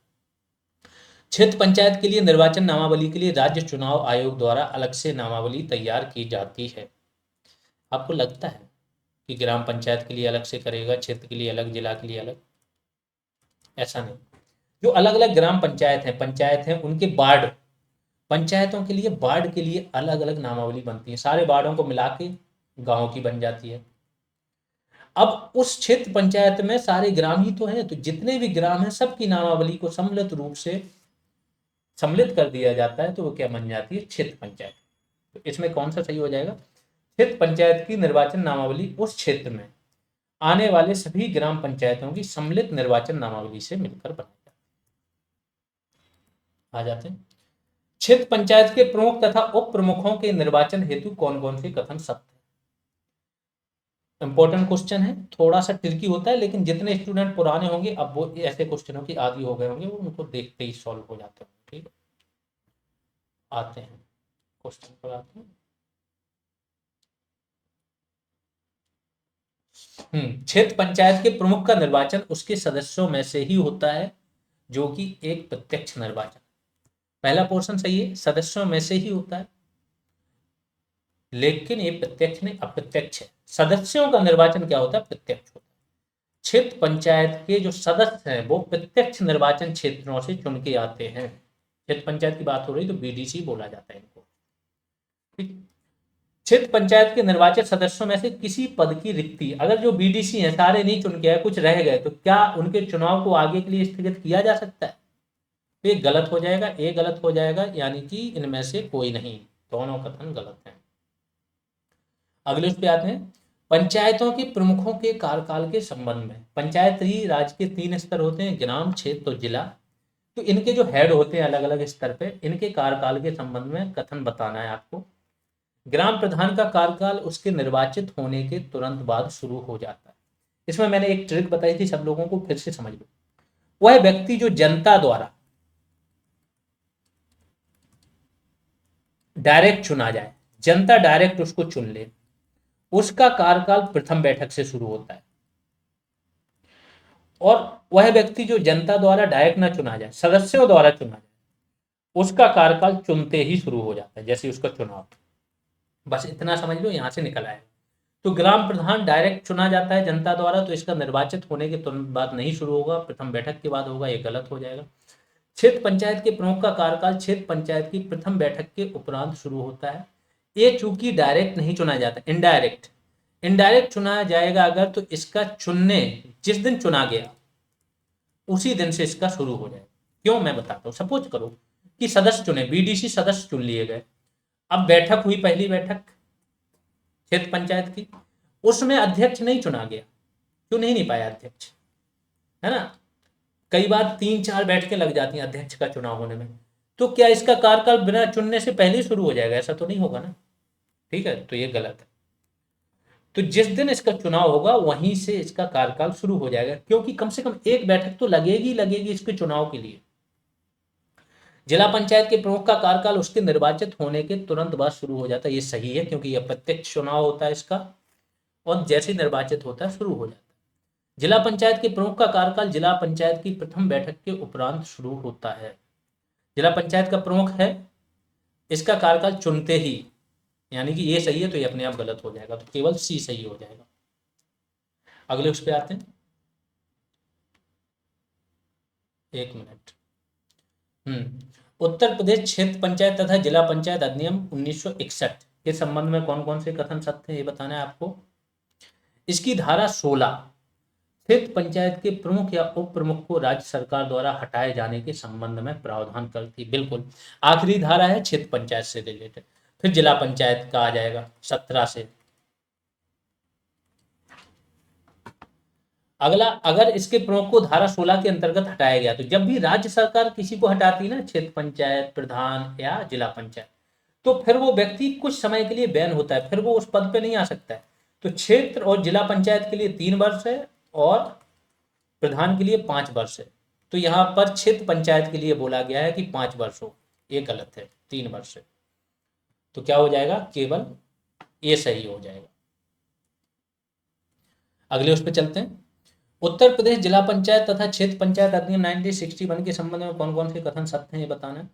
क्षेत्र पंचायत के लिए निर्वाचन नामावली के लिए राज्य चुनाव आयोग द्वारा अलग से नामावली तैयार की जाती है। आपको लगता है कि ग्राम पंचायत के लिए अलग से करेगा, क्षेत्र के लिए अलग, जिला के लिए अलग? ऐसा नहीं। जो अलग अलग ग्राम पंचायत हैं उनके वार्ड, पंचायतों के लिए वार्ड के लिए अलग अलग नामावली बनती है, सारे वार्डों को मिला के गाँव की बन जाती है। अब उस क्षेत्र पंचायत में सारे ग्राम ही तो हैं, तो जितने भी ग्राम हैं सबकी नामावली को सम्मिलित रूप से सम्मिलित कर दिया जाता है, तो वो क्या बन जाती है, क्षेत्र पंचायत। तो इसमें कौन सा सही हो जाएगा? क्षेत्र पंचायत की निर्वाचन नामावली उस क्षेत्र में आने वाले सभी ग्राम पंचायतों की सम्मिलित निर्वाचन नामावली से मिलकर बनाई जाती है। आ जाते हैं, क्षेत्र पंचायत के प्रमुख तथा उप प्रमुखों के निर्वाचन हेतु कौन कौन से कथन सत्य है? इंपॉर्टेंट क्वेश्चन है, थोड़ा सा ट्रिकी होता है, लेकिन जितने स्टूडेंट पुराने होंगे अब वो ऐसे क्वेश्चनों की आदी हो गए होंगे, वो उनको देखते ही सॉल्व हो जाते हैं। ठीक है, आते हैं क्वेश्चन पर आते हैं। क्षेत्र पंचायत के प्रमुख का निर्वाचन उसके सदस्यों में से ही होता है, जो कि एक प्रत्यक्ष निर्वाचन। पहला पोर्शन सही है, सदस्यों में से ही होता है, लेकिन ये प्रत्यक्ष नहीं अप्रत्यक्ष है। सदस्यों का निर्वाचन क्या होता है? प्रत्यक्ष होता है। क्षेत्र पंचायत के जो सदस्य हैं वो प्रत्यक्ष निर्वाचन क्षेत्रों से चुन के आते हैं। क्षेत्र पंचायत की बात हो रही तो बीडीसी बोला जाता है इनको। ठीक, क्षेत्र पंचायत के निर्वाचित सदस्यों में से किसी पद की रिक्ति, अगर जो बीडीसी हैं सारे नहीं चुन के आए, कुछ रह गए, तो क्या उनके चुनाव को आगे के लिए स्थगित किया जा सकता है? तो ये गलत हो जाएगा, ये गलत हो जाएगा, यानी कि इनमें से कोई नहीं, दोनों कथन गलत हैं। अगले उस पे आते हैं, पंचायतों के प्रमुखों के कार्यकाल के संबंध में। पंचायती राज के 3 स्तर होते हैं, ग्राम, क्षेत्र और जिला। तो इनके जो हेड होते हैं अलग अलग स्तर पे, इनके कार्यकाल के संबंध में कथन बताना है आपको। ग्राम प्रधान का कार्यकाल उसके निर्वाचित होने के तुरंत बाद शुरू हो जाता है। इसमें मैंने एक ट्रिक बताई थी, सब लोगों को फिर से समझ लो। वह व्यक्ति जो जनता द्वारा डायरेक्ट चुना जाए, जनता डायरेक्ट उसको चुन ले, उसका कार्यकाल प्रथम बैठक से शुरू होता है। और वह व्यक्ति जो जनता द्वारा डायरेक्ट ना चुना जाए, सदस्यों द्वारा चुना जाए, उसका कार्यकाल चुनते ही शुरू हो जाता है, जैसे उसका चुनाव। बस इतना समझ लो, यहां से निकल आए। तो ग्राम प्रधान डायरेक्ट चुना जाता है जनता द्वारा, तो इसका निर्वाचित होने के तुरंत बाद नहीं शुरू होगा, प्रथम बैठक के बाद होगा, ये गलत हो जाएगा। क्षेत्र पंचायत के प्रमुख का कार्यकाल क्षेत्र पंचायत की प्रथम बैठक के उपरांत शुरू होता है। ये चूंकि डायरेक्ट नहीं चुना जाता, इनडायरेक्ट, इनडायरेक्ट चुना जाएगा अगर, तो इसका चुनने जिस दिन चुना गया उसी दिन से इसका शुरू हो जाएगा। क्यों, मैं बताता हूँ। सपोज करो कि सदस्य चुने, बीडीसी सदस्य चुन लिए गए, अब बैठक हुई, पहली बैठक क्षेत्र पंचायत की, उसमें अध्यक्ष नहीं चुना गया, चुन ही नहीं पाया अध्यक्ष, है ना। कई बार 3-4 बैठकें लग जाती हैं अध्यक्ष का चुनाव होने में, तो क्या इसका कार्यकाल बिना चुनने से पहले ही शुरू हो जाएगा? ऐसा तो नहीं होगा ना। ठीक है, तो ये गलत है। तो जिस दिन इसका चुनाव होगा वहीं से इसका कार्यकाल शुरू हो जाएगा, क्योंकि कम से कम एक बैठक तो लगेगी लगेगी इसके चुनाव के लिए। जिला पंचायत के प्रमुख का कार्यकाल उसके निर्वाचित होने के तुरंत बाद शुरू हो जाता है, ये सही है, क्योंकि यह प्रत्यक्ष चुनाव होता है इसका, और जैसे निर्वाचित होता है शुरू हो जाता है। जिला पंचायत के प्रमुख का कार्यकाल जिला पंचायत की प्रथम बैठक के उपरांत शुरू होता है। जिला पंचायत का प्रमुख है, इसका कार्यकाल चुनते ही, यानी कि ये सही है, तो ये अपने आप गलत हो जाएगा, तो केवल सी सही हो जाएगा। अगले उस पे आते हैं, 1 मिनट। उत्तर प्रदेश क्षेत्र पंचायत तथा जिला पंचायत अधिनियम 1961 के संबंध में कौन कौन से कथन सत्य हैं, ये बताना है आपको। इसकी धारा 16 क्षेत्र पंचायत के प्रमुख या उप प्रमुख को राज्य सरकार द्वारा हटाए जाने के संबंध में प्रावधान करती। बिल्कुल, आखिरी धारा है क्षेत्र पंचायत से रिलेटेड। फिर जिला पंचायत का आ जाएगा 17 से। अगला, अगर इसके प्रमुख को धारा 16 के अंतर्गत हटाया गया, तो जब भी राज्य सरकार किसी को हटाती है ना, क्षेत्र पंचायत प्रधान या जिला पंचायत, तो फिर वो व्यक्ति कुछ समय के लिए बैन होता है, फिर वो उस पद पे नहीं आ सकता है। तो क्षेत्र और जिला पंचायत के लिए 3 वर्ष है और प्रधान के लिए 5 वर्ष है। तो यहाँ पर क्षेत्र पंचायत के लिए बोला गया है कि 5 वर्ष हो, ये गलत है, 3 वर्ष है। तो क्या हो जाएगा, केवल ये सही हो जाएगा। अगले उस पर चलते हैं। उत्तर प्रदेश जिला पंचायत तथा क्षेत्र पंचायत अधिनियम 1961 के संबंध में कौन कौन से कथन सत्य हैं, ये बताना है।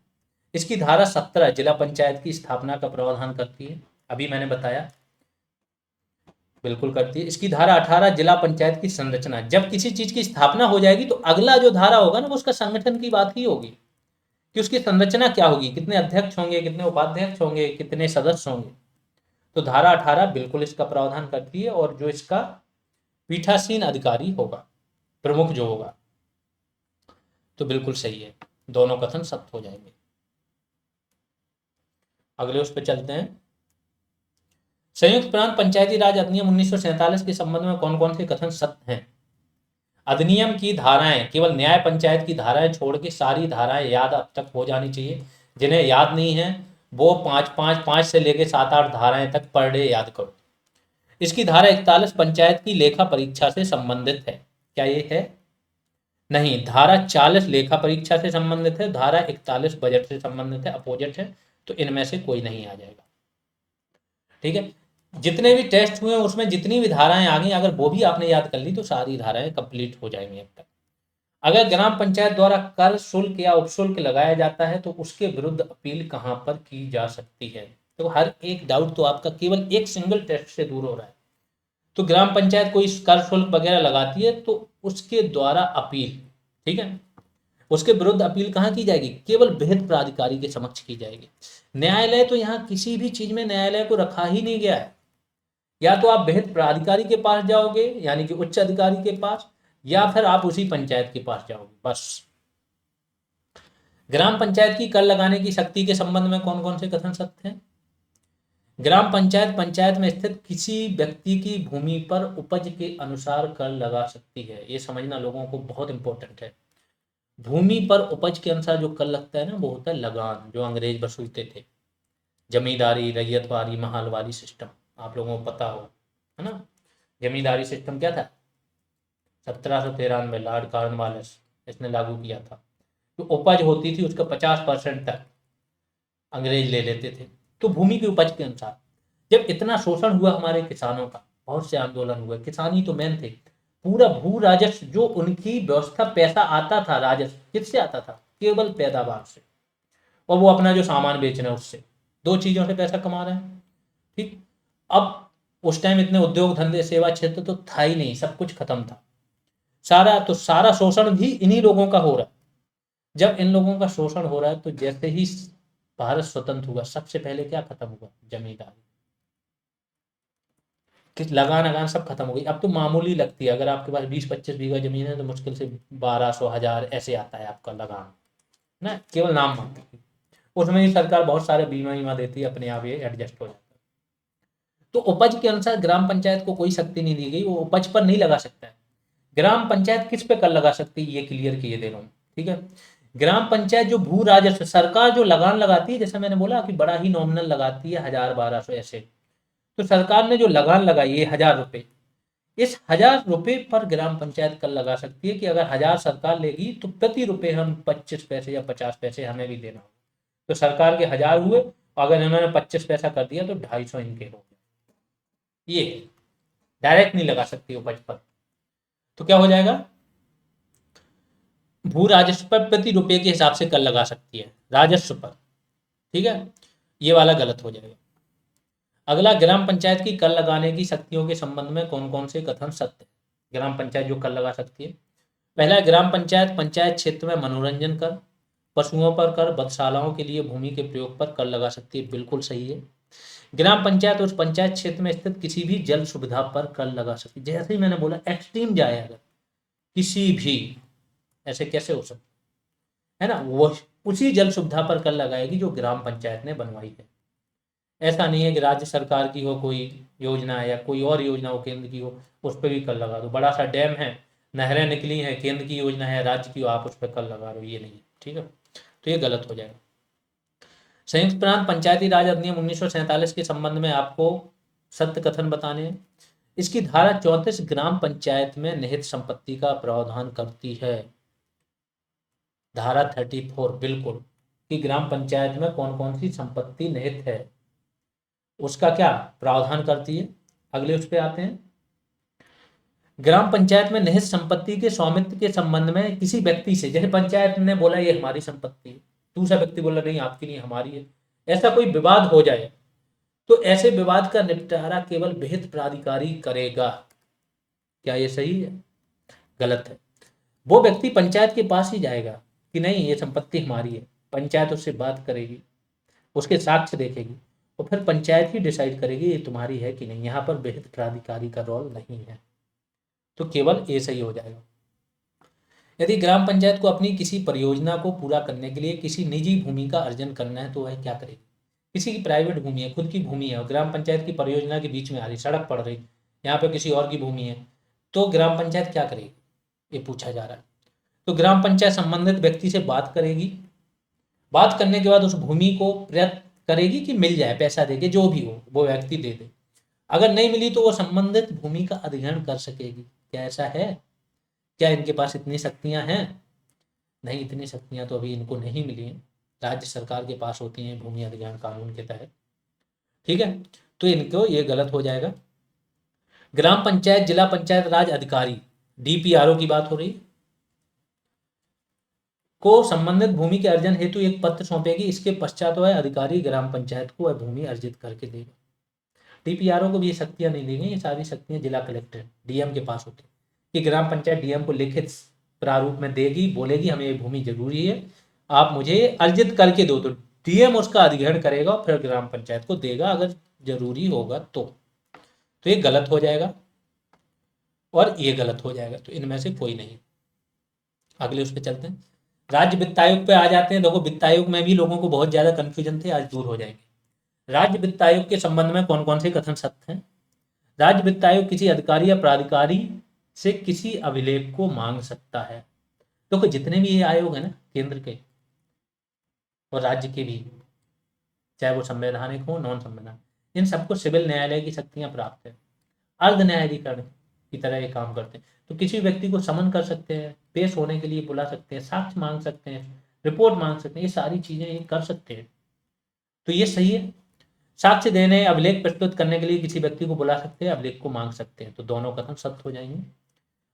इसकी धारा 17 जिला पंचायत की स्थापना का प्रावधान करती है, अभी मैंने बताया, बिल्कुल करती है। इसकी धारा 18 जिला पंचायत की संरचना, जब किसी चीज की स्थापना हो जाएगी तो अगला जो धारा होगा ना, वो उसका संगठन की बात ही होगी, कि उसकी संरचना क्या होगी, कितने अध्यक्ष होंगे, कितने उपाध्यक्ष होंगे, कितने सदस्य होंगे। तो धारा 18 बिल्कुल इसका प्रावधान करती है, और जो इसका पीठासीन अधिकारी होगा, प्रमुख जो होगा, तो बिल्कुल सही है, दोनों कथन सत्य हो जाएंगे। अगले उस पर चलते हैं। संयुक्त प्रांत पंचायती राज अधिनियम 1947 के संबंध में कौन कौन से कथन सत्य हैं? अधिनियम की धाराएं, केवल न्याय पंचायत की धाराएं छोड़ के सारी धाराएं याद अब तक हो जानी चाहिए। जिन्हें याद नहीं है वो 5 से लेके 7-8 धाराएं तक पर डे याद करो। इसकी धारा 41 पंचायत की लेखा परीक्षा से संबंधित है। क्या ये है? नहीं, धारा 40 लेखा परीक्षा से संबंधित है, धारा 41 बजट से संबंधित है, अपोजिट है, तो इनमें से कोई नहीं आ जाएगा। ठीक है, जितने भी टेस्ट हुए उसमें जितनी भी धाराएं आ गई, अगर वो भी आपने याद कर ली तो सारी धाराएं कंप्लीट हो जाएंगी अब तक। अगर ग्राम पंचायत द्वारा कर, शुल्क या उपशुल्क लगाया जाता है तो उसके विरुद्ध अपील कहां पर की जा सकती है? तो हर एक डाउट तो आपका केवल एक सिंगल टेस्ट से दूर हो रहा है। तो ग्राम पंचायत कोई कर, शुल्क वगैरह लगाती है तो उसके द्वारा अपील, ठीक है, उसके विरुद्ध अपील कहाँ की जाएगी? केवल विहित प्राधिकारी के समक्ष की जाएगी। न्यायालय तो यहाँ किसी भी चीज में न्यायालय को रखा ही नहीं गया है। या तो आप विहित प्राधिकारी के पास जाओगे यानी कि उच्च अधिकारी के पास, या फिर आप उसी पंचायत के पास जाओगे, बस। ग्राम पंचायत की कर लगाने की शक्ति के संबंध में कौन कौन से कथन सत्य हैं? ग्राम पंचायत पंचायत में स्थित किसी व्यक्ति की भूमि पर उपज के अनुसार कर लगा सकती है। ये समझना लोगों को बहुत इंपॉर्टेंट है। भूमि पर उपज के अनुसार जो कर लगता है ना, वो होता है लगान, जो अंग्रेज वसूलते थे। जमींदारी, रैयतवारी, महालवारी सिस्टम आप लोगों को पता हो, है ना। जमींदारी सिस्टम क्या था? 1793 लॉर्ड कॉर्नवालिस इसने लागू किया था। जो उपज होती थी उसका 50% तक अंग्रेज ले लेते थे। तो भूमि की उपज के अनुसार जब इतना शोषण हुआ हमारे किसानों का, बहुत से आंदोलन हुए, किसान ही तो मेन थे। पूरा भू राजस्व जो उनकी व्यवस्था, पैसा आता था, राजस्व किससे आता था? केवल पैदावार से, और वो अपना जो सामान बेचना उससे, दो चीजों से पैसा कमा रहे हैं। ठीक, अब उस टाइम इतने उद्योग धंधे, सेवा क्षेत्र तो था ही नहीं, सब कुछ खत्म था। सारा शोषण भी इन्हीं लोगों का हो रहा है। जब इन लोगों का शोषण हो रहा है तो जैसे ही भारत स्वतंत्र हुआ, सबसे पहले क्या खत्म हुआ? जमींदारी। लगान लगान सब खत्म हो गई। अब तो मामूली लगती है, अगर आपके पास 20-25 बीघा जमीन है तो मुश्किल से 1200-1000 ऐसे आता है आपका लगान ना, केवल नाम मात्र। उसमें ही सरकार बहुत सारे बीमा वीमा देती है, अपने आप ये एडजस्ट हो जाता है। तो उपज के अनुसार ग्राम पंचायत को कोई शक्ति नहीं दी गई, वो उपज पर नहीं लगा सकता है। ग्राम पंचायत किस पे कर लगा सकती है, ये क्लियर किए दे रहा हूँ, ठीक है। ग्राम पंचायत जो भू राजस्व, सरकार जो लगान लगाती है, जैसे मैंने बोला कि बड़ा ही नॉमिनल लगाती है, 1000-1200 ऐसे। तो सरकार ने जो लगान लगाई है 1000 रुपये, इस 1000 रुपये पर ग्राम पंचायत कर लगा सकती है कि अगर 1000 सरकार लेगी तो प्रति रुपये हम 25 पैसे या 50 पैसे हमें भी देना होगा। तो सरकार के 1000 हुए, अगर इन्होंने 25 पैसा कर दिया तो 250 इनके हो गए। ये डायरेक्ट नहीं लगा सकती उपज पर। तो क्या हो जाएगा? भू राजस्व पर प्रति रुपये के हिसाब से कर लगा सकती है, राजस्व पर, ठीक है। ये वाला गलत हो जाएगा। अगला, ग्राम पंचायत की कर लगाने की शक्तियों के संबंध में कौन कौन से कथन सत्य है? ग्राम पंचायत जो कर लगा सकती है, पहला है ग्राम पंचायत पंचायत क्षेत्र में मनोरंजन कर, पशुओं पर कर, बधशालाओं के लिए भूमि के प्रयोग पर कर लगा सकती है। बिल्कुल सही है। ग्राम पंचायत उस पंचायत क्षेत्र में स्थित किसी भी जल सुविधा पर कर लगा सकती है। जैसे ही मैंने बोला, एक्सट्रीम जाए अगर किसी भी, ऐसे कैसे हो सकता है ना, वो उसी जल सुविधा पर कर लगाएगी जो ग्राम पंचायत ने बनवाई है। ऐसा नहीं है कि राज्य सरकार की हो कोई योजना या कोई और योजना हो केंद्र की हो, उस पर भी कर लगा दो। बड़ा सा डैम है, नहरें निकली हैं, केंद्र की योजना है, राज्य की हो, आप उस पर कर लगा रहे हो, ये नहीं है, ठीक है। तो ये गलत हो जाएगा। संयुक्त प्रांत पंचायती राज अधिनियम 1947 के संबंध में आपको सत्य कथन बताने हैं। इसकी धारा 34 ग्राम पंचायत में निहित संपत्ति का प्रावधान करती है। धारा 34 बिल्कुल, कि ग्राम पंचायत में कौन कौन सी संपत्ति निहित है उसका क्या प्रावधान करती है। अगले उस पे आते हैं। ग्राम पंचायत में निहित संपत्ति के स्वामित्व के संबंध में किसी व्यक्ति से, जैसे पंचायत ने बोला ये हमारी संपत्ति है, दूसरा व्यक्ति बोला नहीं आपकी नहीं हमारी है, ऐसा कोई विवाद हो जाए तो ऐसे विवाद का निपटारा केवल विहित प्राधिकारी करेगा। क्या ये सही है? गलत है। वो व्यक्ति पंचायत के पास ही जाएगा कि नहीं ये संपत्ति हमारी है, पंचायत उससे बात करेगी, उसके साक्ष्य देखेगी, और फिर पंचायत ही डिसाइड करेगी ये तुम्हारी है कि नहीं। यहाँ पर विहित प्राधिकारी का रोल नहीं है, तो केवल ए सही हो जाएगा। यदि ग्राम पंचायत को अपनी किसी परियोजना को पूरा करने के लिए किसी निजी भूमि का अर्जन करना है तो वह क्या करेगी? किसी की प्राइवेट भूमि है, खुद की भूमि है और ग्राम पंचायत की परियोजना के बीच में आ रही, सड़क पड़ रही, यहाँ पे किसी और की भूमि है, तो ग्राम पंचायत क्या करेगी, ये पूछा जा रहा है। तो ग्राम पंचायत संबंधित व्यक्ति से बात करेगी, बात करने के बाद उस भूमि को प्रयत्न करेगी कि मिल जाए, पैसा देके जो भी हो वो व्यक्ति दे दे। अगर नहीं मिली तो वो संबंधित भूमि का अधिग्रहण कर सकेगी। क्या ऐसा है? क्या इनके पास इतनी शक्तियां हैं? नहीं, इतनी शक्तियां तो अभी इनको नहीं मिली हैं, राज्य सरकार के पास होती हैं भूमि अधिग्रहण कानून के तहत। ठीक है, तो इनको ये गलत हो जाएगा। ग्राम पंचायत जिला पंचायत राज अधिकारी डीपीआरओ की बात हो रही है, को संबंधित भूमि के अर्जन हेतु एक पत्र सौंपेगी, इसके पश्चात वह अधिकारी ग्राम पंचायत को वह भूमि अर्जित करके देगा। डीपीआरओ को भी ये शक्तियां नहीं दी गई, ये सारी शक्तियां जिला कलेक्टर डीएम के पास होती है, कि ग्राम पंचायत डीएम को लिखित प्रारूप में देगी, बोलेगी हमें ये भूमि जरूरी है, आप मुझे अर्जित करके दो, तो डीएम उसका अधिग्रहण करेगा और फिर ग्राम पंचायत को देगा अगर जरूरी होगा तो ये गलत हो जाएगा और ये गलत हो जाएगा, तो इनमें से कोई नहीं। अगले उस पर चलते हैं, राज्य वित्त आयोग पे आ जाते हैं। देखो वित्त आयोग में भी लोगों को बहुत ज्यादा कंफ्यूजन थे, आज दूर हो जाएंगे। राज्य वित्त आयोग के संबंध में कौन कौन से कथन सत्य हैं? राज्य वित्त आयोग किसी अधिकारी या प्राधिकारी से किसी अभिलेख को मांग सकता है। देखो जितने भी ये आयोग है ना, केंद्र के और राज्य के भी, चाहे वो संवैधानिक हो नॉन संवैधानिक, इन सबको सिविल न्यायालय की शक्तियां प्राप्त है, अर्ध न्यायाधिकरण की तरह ये काम करते हैं। तो किसी व्यक्ति को समन कर सकते हैं, पेश होने के लिए बुला सकते हैं, साक्ष्य मांग सकते हैं, रिपोर्ट मांग सकते हैं, ये सारी चीजें ये कर सकते हैं, तो ये सही है। साक्ष्य देने, अभिलेख प्रस्तुत करने के लिए किसी व्यक्ति को बुला सकते हैं, अभिलेख को मांग सकते हैं, तो दोनों कथन सत्य हो जाएंगे।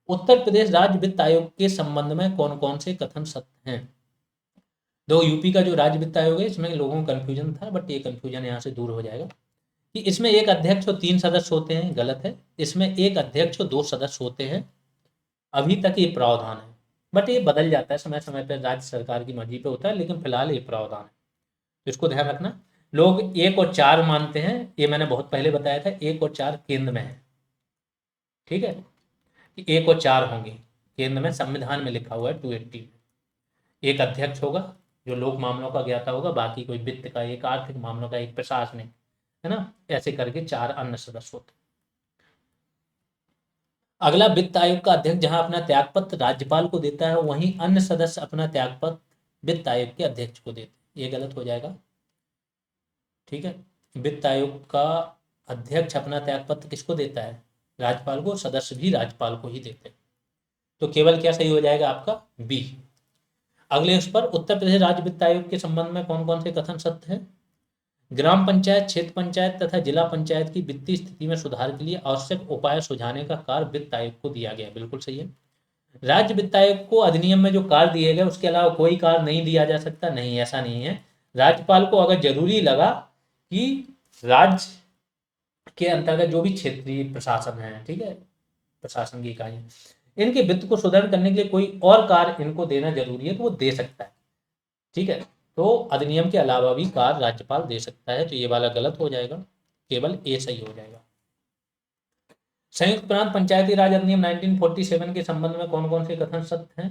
उत्तर प्रदेश राज्य वित्त आयोग के संबंध में कौन कौन से कथन सत्य हैं? दो, यूपी का जो राज्य वित्त आयोग है इसमें लोगों को कंफ्यूजन था, बट ये कंफ्यूजन यहाँ से दूर हो जाएगा कि इसमें एक अध्यक्ष और 3 सदस्य होते हैं, गलत है। इसमें एक अध्यक्ष और 2 सदस्य होते हैं, अभी तक ये प्रावधान है, बट ये बदल जाता है समय समय पर, राज्य सरकार की मर्जी पे होता है, लेकिन फिलहाल ये प्रावधान है, तो इसको ध्यान रखना। लोग 1 और 4 मानते हैं, ये मैंने बहुत पहले बताया था, 1 और 4 केंद्र में है। ठीक है, 1 और 4 होंगे केंद्र में, संविधान में लिखा हुआ है 280 में। एक अध्यक्ष होगा जो लोक मामलों का ज्ञाता होगा, बाकी कोई वित्त का, एक आर्थिक मामलों का, एक प्रशासनिक, है ना, ऐसे करके 4 अन्य सदस्य होते हैं। अगला, वित्त आयोग का अध्यक्ष जहां अपना त्यागपत्र राज्यपाल को देता है, वहीं अन्य सदस्य अपना त्यागपत्र वित्त आयोग के अध्यक्ष को देते हैं, ये गलत हो जाएगा। ठीक है, वित्त आयोग का अध्यक्ष अपना त्यागपत्र किसको देता है? राज्यपाल को, सदस्य भी राज्यपाल को ही देते हैं, तो केवल क्या सही हो जाएगा आपका? बी। अगले उस पर, उत्तर प्रदेश राज्य वित्त आयोग के संबंध में कौन कौन से कथन सत्य हैं? ग्राम पंचायत, क्षेत्र पंचायत तथा जिला पंचायत की वित्तीय स्थिति में सुधार के लिए आवश्यक उपाय सुझाने का कार्य वित्त आयोग को दिया गया, बिल्कुल सही है। राज्य वित्त आयोग को अधिनियम में जो कार्य दिए गए उसके अलावा कोई कार्य नहीं दिया जा सकता, नहीं, ऐसा नहीं है। राज्यपाल को अगर जरूरी लगा कि राज्य के अंतर्गत जो भी क्षेत्रीय प्रशासन है, ठीक है, प्रशासन की इकाई, इनके वित्त को सुदृढ़ करने के लिए कोई और कार्य इनको देना जरूरी है तो वो दे सकता है। ठीक है, तो अधिनियम के अलावा भी कार्य राज्यपाल दे सकता है, तो ये वाला गलत हो जाएगा, केवल ए सही हो जाएगा। संयुक्त प्रांत पंचायती राज अधिनियम 1947 के संबंध में कौन कौन से कथन सत्य हैं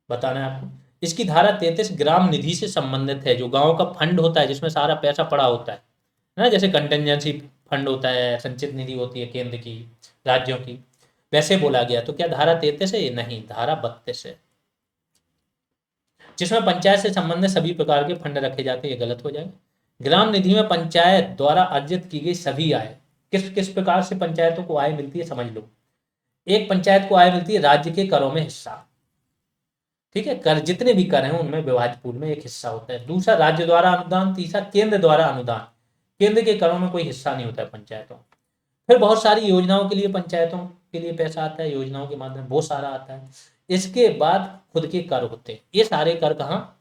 बताना है आपको। इसकी धारा 33 ग्राम निधि से संबंधित है, जो गांव का फंड होता है जिसमें सारा पैसा पड़ा होता है ना, जैसे कंटेंजेंसी फंड होता है, संचित निधि होती है केंद्र की, राज्यों की, वैसे बोला गया। तो क्या धारा 33 है? नहीं, धारा 32 है, जिसमें पंचायत से संबंधित सभी प्रकार के फंड रखे जाते हैं, ये गलत हो जाएगा। ग्राम निधि में पंचायत द्वारा अर्जित की गई सभी आय, किस किस प्रकार से पंचायतों को आय मिलती है समझ लो। एक, पंचायत को आय मिलती है राज्य के करों में हिस्सा, ठीक है, कर जितने भी कर हैं उनमें विभाज्य पूल में एक हिस्सा होता है। दूसरा, राज्य द्वारा अनुदान। तीसरा, केंद्र द्वारा अनुदान, केंद्र के करों में कोई हिस्सा नहीं होता है पंचायतों। फिर बहुत सारी योजनाओं के लिए पंचायतों के लिए पैसा आता है, योजनाओं के माध्यम बहुत सारा आता है। इसके बाद खुद के कर होते हैं, ये सारे कर कहाँ?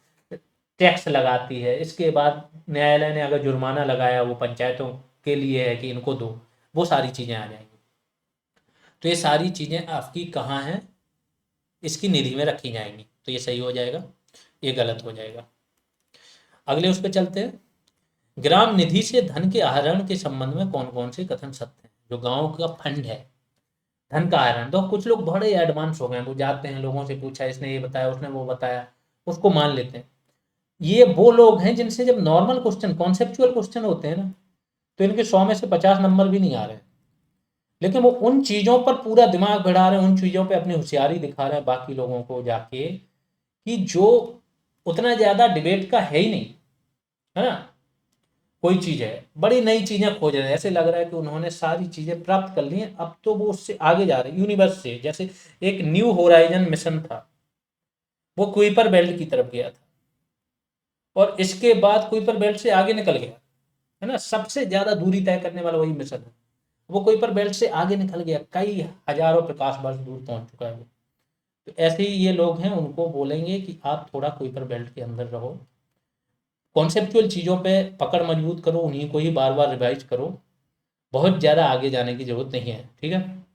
टैक्स लगाती है। इसके बाद न्यायालय ने अगर जुर्माना लगाया वो पंचायतों के लिए है कि इनको दो, वो सारी चीजें आ जाएंगी। तो ये सारी चीजें आपकी कहाँ हैं? इसकी निधि में रखी जाएंगी, तो ये सही हो जाएगा, ये गलत हो जाएगा। अगले उस पर चलते हैं, ग्राम निधि से धन के आहरण के संबंध में कौन कौन से कथन सत्य हैं? जो गांव का फंड है, धन का आहरण, तो कुछ लोग बड़े एडवांस हो गए, वो जाते हैं, लोगों से पूछा, इसने ये बताया, उसने वो बताया, उसको मान लेते हैं। ये वो लोग हैं जिनसे जब नॉर्मल क्वेश्चन, कॉन्सेप्चुअल क्वेश्चन होते हैं ना, तो इनके 100 में से 50 नंबर भी नहीं आ रहे हैं, लेकिन वो उन चीज़ों पर पूरा दिमाग बढ़ा रहे हैं, उन चीज़ों पे अपनी होशियारी दिखा रहे हैं बाकी लोगों को जाके, कि जो उतना ज़्यादा डिबेट का है ही नहीं, है ना। कोई चीज़ है, बड़ी नई चीज़ें खोज रहे हैं, ऐसे लग रहा है कि उन्होंने सारी चीज़ें प्राप्त कर ली हैं, अब तो वो उससे आगे जा रहे हैं यूनिवर्स से। जैसे एक न्यू होराइजन मिशन था, वो कुइपर बेल्ट की तरफ गया था, और इसके बाद कुइपर बेल्ट से आगे निकल गया, है ना। सबसे ज़्यादा दूरी तय करने वाला वही मिशन है, वो कुइपर बेल्ट से आगे निकल गया, कई हजारों प्रकाश वर्ष दूर पहुंच चुका है वो। तो ऐसे ही ये लोग हैं, उनको बोलेंगे कि आप थोड़ा कुइपर बेल्ट के अंदर रहो, कॉन्सेप्चुअल चीज़ों पे पकड़ मजबूत करो, उन्हीं को ही बार बार रिवाइज करो, बहुत ज़्यादा आगे जाने की जरूरत नहीं है, ठीक है।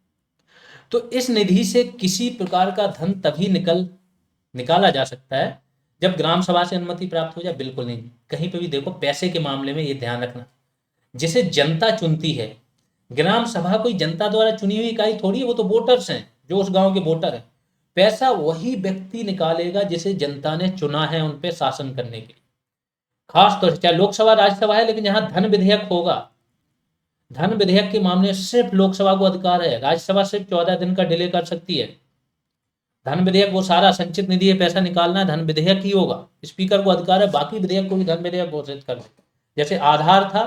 तो इस निधि से किसी प्रकार का धन तभी निकाला जा सकता है जब ग्राम सभा से अनुमति प्राप्त हो जाए। बिल्कुल नहीं, कहीं पे भी देखो पैसे के मामले में ये ध्यान रखना, जिसे जनता चुनती है, ग्राम सभा कोई जनता द्वारा चुनी हुई इकाई थोड़ी है, वो तो वोटर्स हैं, जो उस गांव के वोटर हैं। पैसा वही व्यक्ति निकालेगा जिसे जनता ने चुना है उन पे शासन करने के लिए। खास तौर से चाहे लोकसभा राज्यसभा है, लेकिन जहां धन विधेयक होगा, धन विधेयक के मामले में सिर्फ लोकसभा को अधिकार है, राज्यसभा सिर्फ 14 दिन का डिले कर सकती है। धन विधेयक वो सारा संचित निधि है, पैसा निकालना है, धन विधेयक ही होगा, स्पीकर को अधिकार है बाकी विधेयक को भी धन विधेयक घोषित कर दे। जैसे आधार था,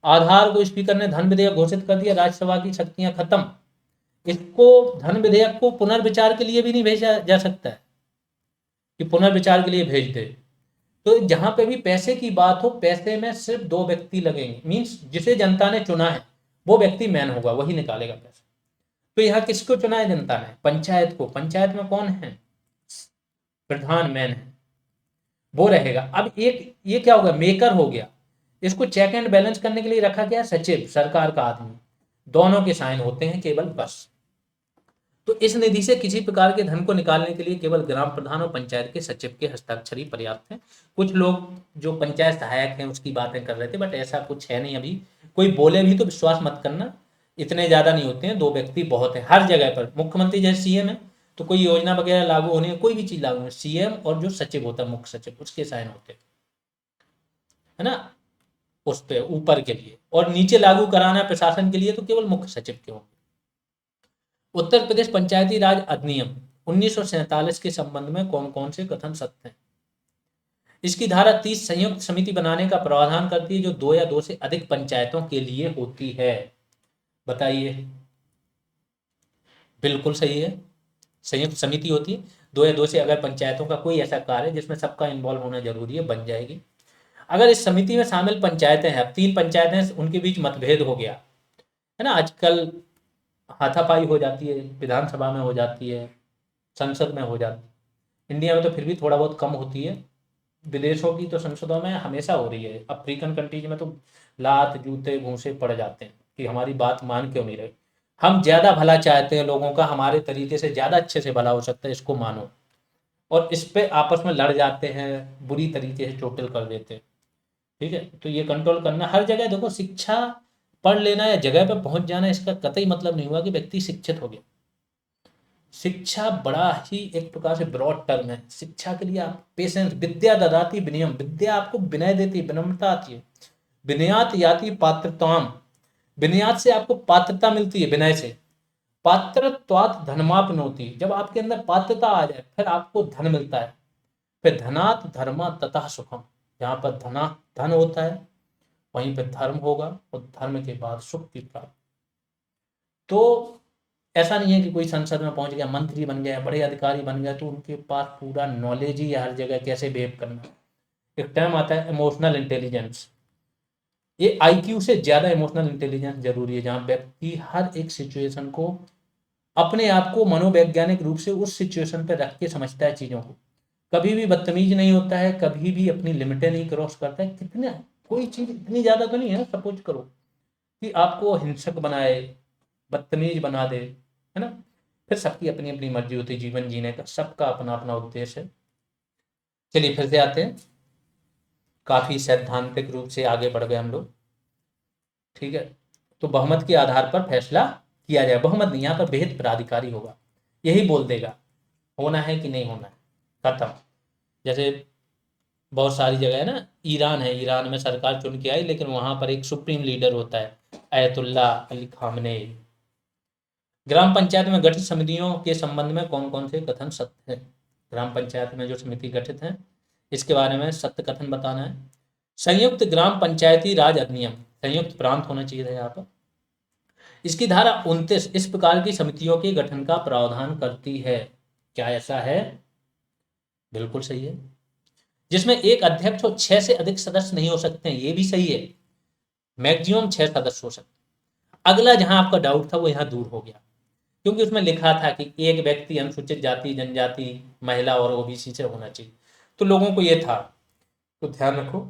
आधार को स्पीकर ने धन विधेयक घोषित कर दिया, राज्यसभा की शक्तियां खत्म। इसको धन विधेयक को पुनर्विचार के लिए भी नहीं भेजा जा सकता है कि पुनर्विचार के लिए भेज दे। तो जहां पे भी पैसे की बात हो, पैसे में सिर्फ दो व्यक्ति लगेंगे, मीन्स जिसे जनता ने चुना है वो व्यक्ति मैन होगा, वही निकालेगा पैसा। तो यहाँ किसको चुना है जनता ने? पंचायत को। पंचायत में कौन है? प्रधान, मैन है, वो रहेगा। अब एक ये क्या हो गया, मेकर हो गया। इसको चेक एंड बैलेंस करने के लिए रखा गया सचिव, सरकार का आदमी, दोनों के साइन होते हैं केवल, बस। तो इस निधि से किसी प्रकार के धन को निकालने के लिए केवल ग्राम प्रधान और पंचायत के सचिव के हस्ताक्षर ही पर्याप्त है। कुछ लोग जो पंचायत सहायक हैं उसकी बातें कर रहे थे, बट ऐसा कुछ है नहीं अभी। कोई बोले भी तो विश्वास मत करना, इतने ज्यादा नहीं होते हैं, दो व्यक्ति बहुत है हर जगह पर। मुख्यमंत्री जैसे सीएम है, तो कोई योजना वगैरह लागू होने, कोई भी चीज लागू होने, सीएम और जो सचिव होता है, मुख्य सचिव, उसके साइन होते हैं, है ना, उस पे ऊपर के लिए। और नीचे लागू कराना प्रशासन के लिए तो केवल मुख्य सचिव के होंगे। उत्तर प्रदेश पंचायती राज अधिनियम 1947 के संबंध में कौन कौन से कथन सत्य हैं? इसकी धारा 30 संयुक्त समिति बनाने का प्रावधान करती है, जो 2 या 2 से अधिक पंचायतों के लिए होती है। बताइए। बिल्कुल सही है, संयुक्त समिति होती है। 2 या 2 से अगर पंचायतों का कोई ऐसा कार्य है जिसमें सबका इन्वॉल्व होना जरूरी है, बन जाएगी। अगर इस समिति में शामिल पंचायतें हैं, अब 3 पंचायतें, उनके बीच मतभेद हो गया, है ना, आजकल हाथापाई हो जाती है, विधानसभा में हो जाती है, संसद में हो जाती है। इंडिया में तो फिर भी थोड़ा बहुत कम होती है, विदेशों की तो संसदों में हमेशा हो रही है। अफ्रीकन कंट्रीज में तो लात जूते घूंसे पड़ जाते हैं कि हमारी बात मान क्यों नहीं रहे। हम ज़्यादा भला चाहते हैं लोगों का, हमारे तरीके से ज़्यादा अच्छे से भला हो सकता है, इसको मानो, और इस पे आपस में लड़ जाते हैं, बुरी तरीके से चोटिल कर देते हैं। ठीक है, तो ये कंट्रोल करना हर जगह। देखो, शिक्षा पढ़ लेना या जगह पे पहुंच जाना, इसका कतई मतलब नहीं हुआ कि व्यक्ति शिक्षित हो गया। शिक्षा बड़ा ही एक प्रकार से ब्रॉड टर्म है। शिक्षा के लिए आप पेशेंस, विद्या ददाति विनयम, विद्या आपको विनय देती है, विनम्रता आती है। विनयात याति पात्रताम, विनयात से आपको पात्रता मिलती है, विनय से। पात्रत्वात् धर्माप्नोति, जब आपके अंदर पात्रता आ जाए फिर आपको धन मिलता है। फिर धनात् धर्मा ततः सुखम, जहाँ पर धन होता है वहीं पर धर्म होगा, और धर्म के बाद सुख की प्राप्ति। तो ऐसा नहीं है कि कोई संसद में पहुंच गया, मंत्री बन गया, बड़े अधिकारी बन गया, तो उनके पास पूरा नॉलेज ही है हर जगह कैसे बिहेव करना। एक टर्म आता है इमोशनल इंटेलिजेंस, ये आईक्यू से ज्यादा इमोशनल इंटेलिजेंस जरूरी है, जहां व्यक्ति हर एक सिचुएशन को अपने आप को मनोवैज्ञानिक रूप से उस सिचुएशन पर रख के समझता है चीजों को। कभी भी बदतमीज नहीं होता है, कभी भी अपनी लिमिटें नहीं क्रॉस करता है। कितने, कोई चीज इतनी ज्यादा तो नहीं है, सपोज करो कि आपको हिंसक बनाए, बदतमीज बना दे, है ना। फिर सबकी अपनी अपनी मर्जी होती है जीवन जीने का, सबका अपना अपना उद्देश्य है। चलिए फिर से आते हैं, काफी सैद्धांतिक रूप से आगे बढ़ गए हम लोग। ठीक है, तो बहुमत के आधार पर फैसला किया जाए। बहुमत नहीं, यहाँ पर बेहद प्राधिकारी होगा, यही बोल देगा होना है कि नहीं होना है, खत्म। जैसे बहुत सारी जगह है ना, ईरान है, ईरान में सरकार चुन के आई, लेकिन वहां पर एक सुप्रीम लीडर होता है, अयतुल्ला अली खामनेई। ग्राम पंचायत में गठित समितियों के संबंध में कौन कौन से कथन सत्य है? ग्राम पंचायत में जो समिति गठित है, इसके बारे में सत्य कथन बताना है। संयुक्त ग्राम पंचायती राज अधिनियम, संयुक्त प्रांत होना चाहिए था यहाँ पर, इसकी धारा 29 इस प्रकार की समितियों के गठन का प्रावधान करती है। क्या ऐसा है? बिल्कुल सही है। जिसमें एक अध्यक्ष और 6 से अधिक सदस्य नहीं हो सकते हैं, ये भी सही है। मैक्सिमम 6 सदस्य हो सकते। अगला जहां आपका डाउट था वो यहाँ दूर हो गया, क्योंकि उसमें लिखा था कि एक व्यक्ति अनुसूचित जाति, जनजाति, महिला और ओबीसी से होना चाहिए। तो लोगों को ये था, तो ध्यान रखो,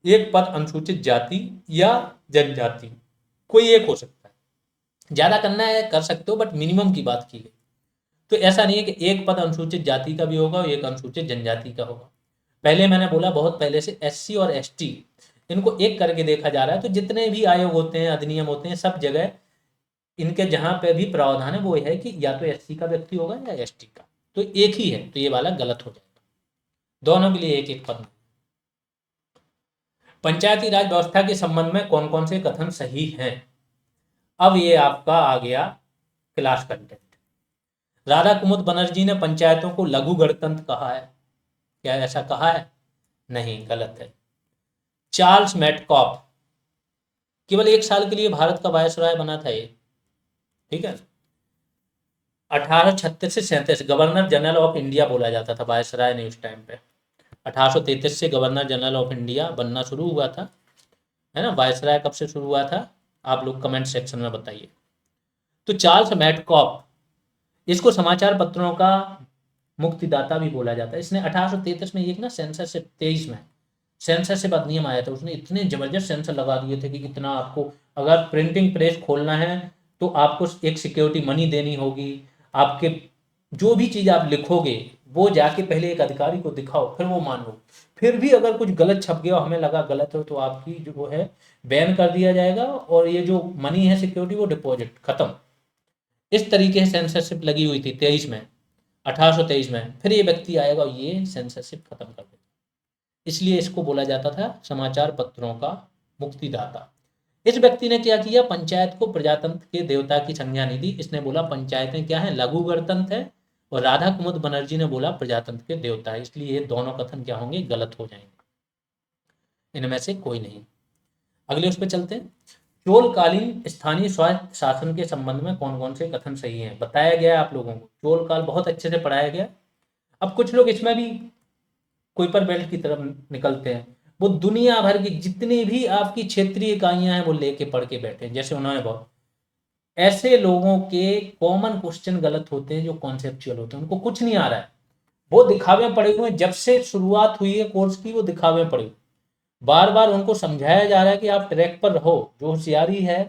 एक पद अनुसूचित जाति या जनजाति, कोई एक हो सकता है। ज्यादा करना है कर सकते हो, बट मिनिमम की बात की गई। तो ऐसा नहीं है कि एक पद अनुसूचित जाति का भी होगा और एक अनुसूचित जनजाति का होगा। पहले मैंने बोला बहुत पहले से एससी और एसटी इनको एक करके देखा जा रहा है। तो जितने भी आयोग होते हैं, अधिनियम होते हैं, सब जगह इनके जहां पे भी प्रावधान है वो है कि या तो एससी का व्यक्ति होगा या एसटी का, तो एक ही है, तो ये वाला गलत हो जाएगा। दोनों के लिए एक एक पद। पंचायती राज व्यवस्था के संबंध में कौन कौन से कथन सही हैं? अब ये आपका आ गया क्लास कंटेंट। राधा कुमुद बनर्जी ने पंचायतों को लघु गणतंत्र कहा है। क्या ऐसा कहा है? नहीं, गलत है। चार्ल्स मेटकॉफ केवल 1 साल के लिए भारत का वायसराय बना था ये, ठीक है। 1836 से 37 गवर्नर जनरल ऑफ इंडिया बोला जाता था, वायसराय नहीं उस टाइम पे। 1833 से गवर्नर जनरल ऑफ इंडिया बनना शुरू हुआ था, है ना। वायसराय कब से शुरू हुआ था, आप लोग कमेंट सेक्शन में बताइए। तो चार्ल्स मेटकॉफ, इसको समाचार पत्रों का मुक्तिदाता भी बोला जाता है। इसने 1833 में एक ना सेंसरशिप, 23 में सेंसरशिप अधिनियम आया था, उसने इतने जबरदस्त सेंसर लगा दिए थे कि कितना आपको, अगर प्रिंटिंग प्रेस खोलना है तो आपको एक सिक्योरिटी मनी देनी होगी, आपके जो भी चीज आप लिखोगे वो जाके पहले एक अधिकारी को दिखाओ, फिर वो मान लो। फिर भी अगर कुछ गलत छप गया, हमें लगा गलत हो, तो आपकी जो है बैन कर दिया जाएगा, और ये जो मनी है सिक्योरिटी वो डिपॉजिट खत्म। इस तरीके से सेंसरशिप लगी हुई थी 23 में, 1823 में। फिर ये व्यक्ति आएगा और ये सेंसरशिप खत्म कर देगा। इसलिए इसको बोला जाता था समाचार पत्रों का मुक्तिदाता। इस व्यक्ति ने क्या किया, पंचायत को प्रजातंत्र के देवता की संज्ञा नहीं दी। इसने बोला पंचायतें क्या है, लघु गणतंत्र है, और राधा कुमुद बनर्जी ने बोला प्रजातंत्र के देवता है। इसलिए ये दोनों कथन क्या होंगे, गलत हो जाएंगे, इनमें से कोई नहीं। अगले उस पर चलते हैं। चोलकालीन स्थानीय स्वायत्त शासन के संबंध में कौन कौन से कथन सही हैं, बताया गया है आप लोगों को। चोल काल बहुत अच्छे से पढ़ाया गया। अब कुछ लोग इसमें भी कुइपर बेल्ट की तरफ निकलते हैं, वो दुनिया भर की जितनी भी आपकी क्षेत्रीय इकाइयां हैं वो लेके पढ़ के बैठे हैं, जैसे उन्होंने बहुत। ऐसे लोगों के कॉमन क्वेश्चन गलत होते हैं जो कॉन्सेप्चुअल होते हैं, उनको कुछ नहीं आ रहा है, वो दिखावे में पड़े हुए हैं। जब से शुरुआत हुई है कोर्स की वो दिखावे में पड़े हुए। बार बार उनको समझाया जा रहा है कि आप ट्रैक पर रहो, जो होशियारी है।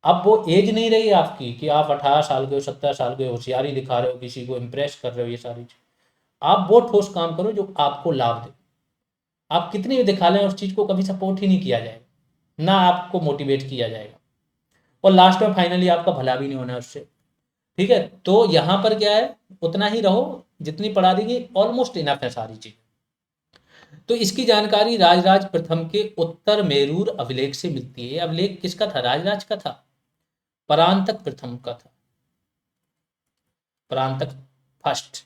अब वो एज नहीं रही आपकी कि आप 18 साल के हो, 17 साल के हो, होशियारी दिखा रहे हो, किसी को इम्प्रेस कर रहे हो, ये सारी चीज। आप वो ठोस काम करो जो आपको लाभ दे। आप कितनी भी दिखा लें, उस चीज को कभी सपोर्ट ही नहीं किया जाएगा, ना आपको मोटिवेट किया जाएगा, और लास्ट में फाइनली आपका भला भी नहीं होना उससे। ठीक है, तो यहां पर क्या है, उतना ही रहो जितनी पढ़ा देंगे, ऑलमोस्ट इनफ है सारी चीज। तो इसकी जानकारी राजराज प्रथम के उत्तर मेरूर अभिलेख से मिलती है। अभिलेख किसका था, राजराज का था, परांतक प्रथम का था। परांतक फर्स्ट।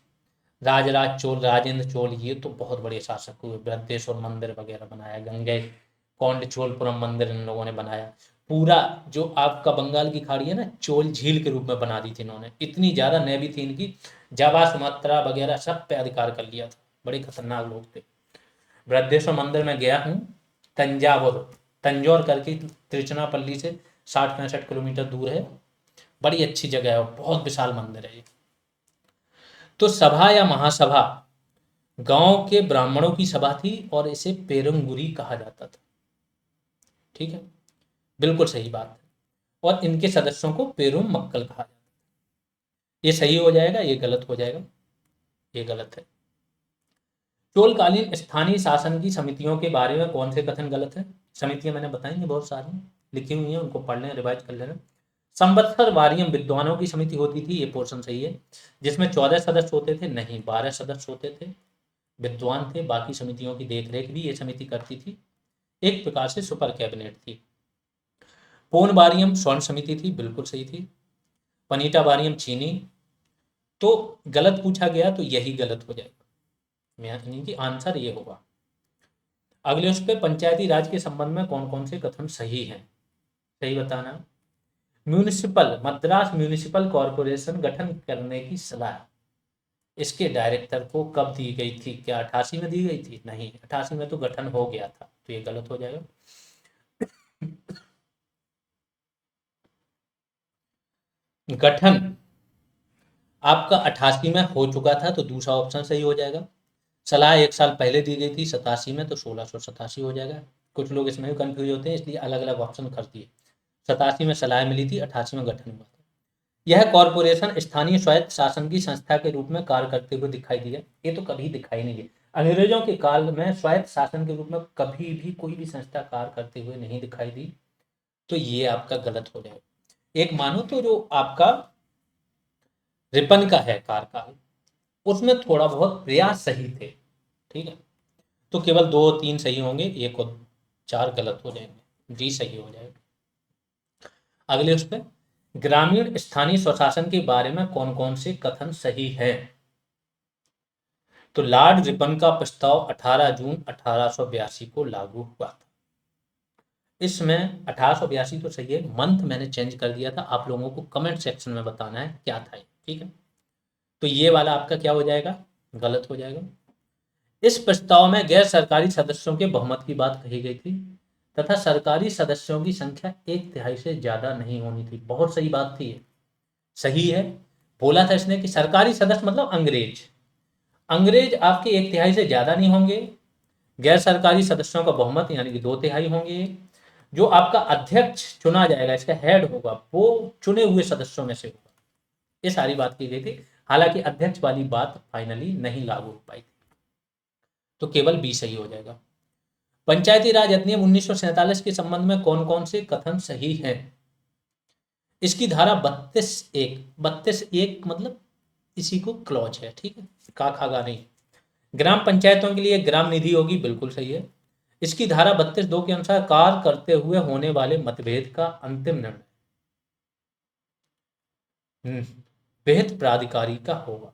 राजराज चोल, राजेंद्र चोल, ये तो बहुत बड़े शासक हुए। बृहदेश्वर मंदिर वगैरह बनाया, गंगे कौंड चोलपुरम मंदिर इन लोगों ने बनाया। पूरा जो आपका बंगाल की खाड़ी है ना, चोल झील के रूप में बना दी थी इन्होंने। इतनी ज्यादा नेवी थी इनकी, जावा सुमात्रा वगैरह सब पे अधिकार कर लिया था। बड़े खतरनाक लोग थे। बृहदेश्वर मंदिर में गया हूँ, तंजावुर, तंजौर करके तिरुचनापल्ली से 60-65 किलोमीटर दूर है। बड़ी अच्छी जगह है, बहुत विशाल मंदिर है ये। तो सभा या महासभा गांव के ब्राह्मणों की सभा थी, और इसे पेरुंगुरी कहा जाता था। ठीक है, बिल्कुल सही बात है। और इनके सदस्यों को पेरुम मक्कल कहा जाता है। ये सही हो जाएगा, ये गलत हो जाएगा, ये गलत है। चोलकालीन स्थानीय शासन की समितियों के बारे में कौन से कथन गलत है? समितियां मैंने बताई बहुत सारी लिखी हुई हैं, उनको पढ़ लें, रिवाइज कर लेना। संवत्सर वारियम विद्वानों की समिति होती थी, ये पोर्शन सही है। जिसमें 14 सदस्य होते थे, नहीं 12 सदस्य होते थे। विद्वान थे, बाकी समितियों की देखरेख भी ये समिति करती थी, एक प्रकार से सुपर कैबिनेट थी। पोनबारियम स्वर्ण समिति थी, बिल्कुल सही थी। पनीटा बारियम चीनी, तो गलत पूछा गया तो यही गलत हो जाएगा, यानी कि आंसर ये होगा। अगले उस पे पंचायती राज के संबंध में कौन कौन से कथन सही हैं, सही बताना। म्यूनिसिपल, मद्रास म्यूनिसिपल कॉरपोरेशन गठन करने की सलाह इसके डायरेक्टर को कब दी गई थी? क्या 88 में दी गई थी? नहीं, 88 में तो गठन हो गया था, तो ये गलत हो जाएगा। गठन आपका 88 में हो चुका था, तो दूसरा ऑप्शन सही हो जाएगा। सलाह 1 साल पहले दी गई थी 87 में, तो 1687 हो जाएगा। कुछ लोग इसमें भी कंफ्यूज होते हैं, इसलिए अलग अलग ऑप्शन कर दिए। 87 में सलाह मिली थी, 88 में गठन हुआ था। यह कॉरपोरेशन स्थानीय स्वायत्त शासन की संस्था के रूप में कार्य करते हुए दिखाई दिया। ये तो कभी दिखाई नहीं दिया, अंग्रेजों के काल में स्वायत्त शासन के रूप में कभी भी कोई भी संस्था कार्य करते हुए नहीं दिखाई दी, तो ये आपका गलत हो जाएगा। एक मानो तो जो आपका रिपन का है कार्यकाल, उसमें थोड़ा बहुत प्रयास सही थे, ठीक है, तो केवल 2-3 सही होंगे, 1 और 4 गलत हो जाएंगे, डी सही हो जाएगा। अगले उस पर ग्रामीण स्थानीय स्वशासन के बारे में कौन कौन से कथन सही है? तो लॉर्ड रिपन का प्रस्ताव 18 जून 1882 को लागू हुआ था। इसमें 1882 तो सही है, मंथ मैंने चेंज कर दिया था, आप लोगों को कमेंट सेक्शन में बताना है क्या था, ठीक है। तो ये वाला आपका क्या हो जाएगा? गलत हो जाएगा। इस प्रस्ताव में गैर सरकारी सदस्यों के बहुमत की बात कही गई थी तथा सरकारी सदस्यों की संख्या 1/3 से ज्यादा नहीं होनी थी। बहुत सही बात थी, सही है। बोला था इसने कि सरकारी सदस्य मतलब अंग्रेज, अंग्रेज आपके 1/3 से ज्यादा नहीं होंगे, गैर सरकारी सदस्यों का बहुमत यानी कि 2/3 होंगे। जो आपका अध्यक्ष चुना जाएगा, इसका हेड होगा, वो चुने हुए सदस्यों में से होगा। ये सारी बात की गई थी, हालांकि अध्यक्ष वाली बात फाइनली नहीं लागू हो पाई थी, तो केवल बी सही हो जाएगा। पंचायती राज अधिनियम 1947 के संबंध में कौन कौन से कथन सही हैं? इसकी धारा 32(1) मतलब इसी को क्लॉज है, ठीक है, का खागा नहीं। ग्राम पंचायतों के लिए ग्राम निधि होगी, बिल्कुल सही है। इसकी धारा 32(2) के अनुसार कार्य करते हुए होने वाले मतभेद का अंतिम निर्णय विहित प्राधिकारी का होगा,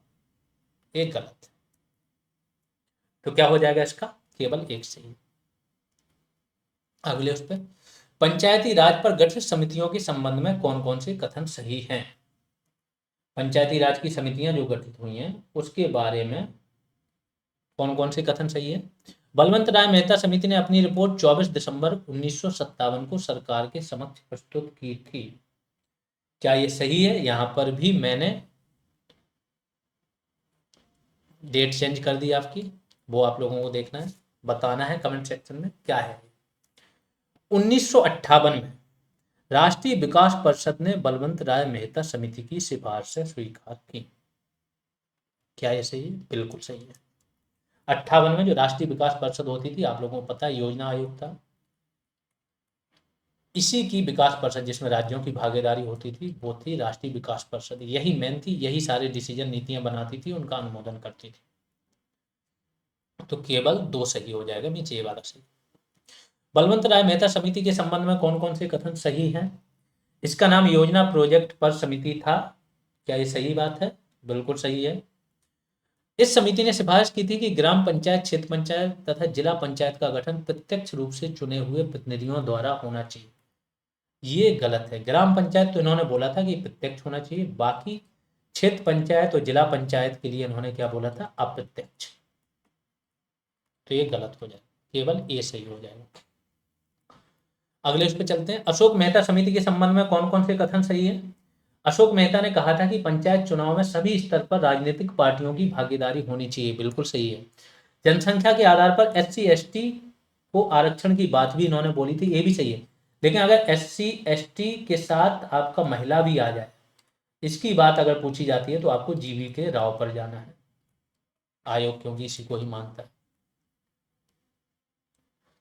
एक गलत। तो क्या हो जाएगा इसका? केवल एक सही। अगले उस पर पंचायती राज पर गठित समितियों के संबंध में कौन कौन से कथन सही हैं? पंचायती राज की समितियां जो गठित हुई हैं उसके बारे में कौन कौन से कथन सही है? बलवंत राय मेहता समिति ने अपनी रिपोर्ट 24 दिसंबर 1957 को सरकार के समक्ष प्रस्तुत की थी। क्या ये सही है? यहां पर भी मैंने डेट चेंज कर दी आपकी, वो आप लोगों को देखना है, बताना है कमेंट सेक्शन में क्या है। 1958 में राष्ट्रीय विकास परिषद ने बलवंत राय मेहता समिति की सिफारिशें स्वीकार की। क्या ये सही है? बिल्कुल सही है। 58 में जो राष्ट्रीय विकास परिषद होती थी, आप लोगों को पता है, योजना आयोग था, इसी की विकास परिषद जिसमें राज्यों की भागीदारी होती थी वो थी राष्ट्रीय विकास परिषद। यही मेन थी, यही सारे डिसीजन नीतियां बनाती थी, उनका अनुमोदन करती थी। तो केवल 2 सही हो जाएगा, नीचे ये वाला सही। बलवंत राय मेहता समिति के संबंध में कौन कौन से कथन सही हैं? इसका नाम योजना प्रोजेक्ट पर समिति था। क्या ये सही बात है? बिल्कुल सही है। इस समिति ने सिफारिश की थी कि ग्राम पंचायत, क्षेत्र पंचायत तथा जिला पंचायत का गठन प्रत्यक्ष रूप से चुने हुए प्रतिनिधियों द्वारा होना चाहिए। ये गलत है। ग्राम पंचायत तो इन्होंने बोला था कि प्रत्यक्ष होना चाहिए, बाकी क्षेत्र पंचायत और जिला पंचायत के लिए इन्होंने क्या बोला था? अप्रत्यक्ष। तो ये गलत हो जाएगा, केवल ए सही हो जाएगा। अगले उस पर चलते हैं। अशोक मेहता समिति के संबंध में कौन कौन से कथन सही है? अशोक मेहता ने कहा था कि पंचायत चुनाव में सभी स्तर पर राजनीतिक पार्टियों की भागीदारी होनी चाहिए, बिल्कुल सही है। जनसंख्या के आधार पर SC ST को आरक्षण की बात भी इन्होंने बोली थी, ये भी सही है। लेकिन अगर SC ST के साथ आपका महिला भी आ जाए, इसकी बात अगर पूछी जाती है तो आपको GV के राव पर जाना है आयोग, क्योंकि इसी को ही मानता है।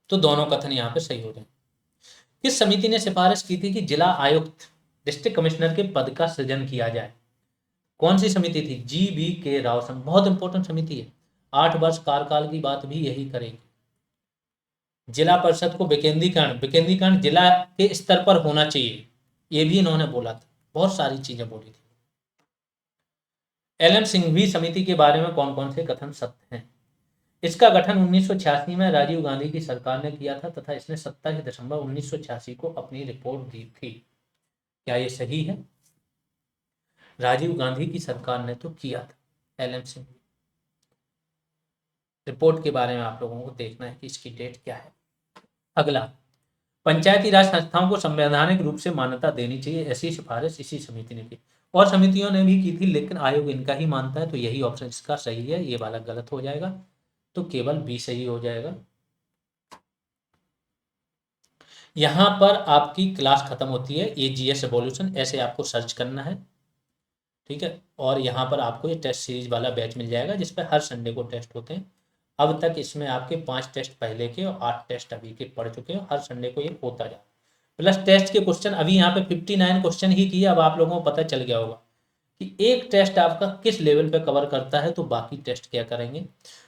तो दोनों कथन यहाँ पे सही हो जाए। किस समिति ने सिफारिश की थी कि जिला आयुक्त, डिस्ट्रिक्ट कमिश्नर के पद का सृजन किया जाए? कौन सी समिति थी? GV के राव। बहुत इंपॉर्टेंट समिति है, 8 वर्ष कार्यकाल की बात भी यही करेगी। जिला परिषद को विकेंद्रीकरण जिला के स्तर पर होना चाहिए, ये भी इन्होंने बोला था। बहुत सारी चीजें बोली थी। एल.एम. सिंघवी समिति के बारे में कौन कौन से कथन सत्य हैं? इसका गठन 1986 में राजीव गांधी की सरकार ने किया था तथा इसने 27 दिसंबर 1986 को अपनी रिपोर्ट दी थी। क्या ये सही है? राजीव गांधी की सरकार ने तो किया था एल.एम. सिंघवी। रिपोर्ट के बारे में आप लोगों को देखना है कि इसकी डेट क्या है। अगला, पंचायती राज संस्थाओं को संवैधानिक रूप से मान्यता देनी चाहिए, ऐसी सिफारिश इसी समिति ने की। और समितियों ने भी की थी, लेकिन आयोग इनका ही मानता है, तो यही ऑप्शन इसका सही है। ये वाला गलत हो जाएगा, तो केवल बी सही हो जाएगा। यहाँ पर आपकी क्लास खत्म होती है। ये जीएस एवोल्यूशन ऐसे आपको सर्च करना है, ठीक है। और यहाँ पर आपको ये टेस्ट सीरीज वाला बैच मिल जाएगा, जिसपे हर संडे को टेस्ट होते हैं। अब तक इसमें आपके 5 टेस्ट पहले के और 8 टेस्ट अभी के पढ़ चुके हैं। हर संडे को ये होता जा, प्लस टेस्ट के क्वेश्चन अभी यहाँ पे 59 क्वेश्चन ही किए। अब आप लोगों को पता चल गया होगा कि एक टेस्ट आपका किस लेवल पे कवर करता है, तो बाकी टेस्ट क्या करेंगे।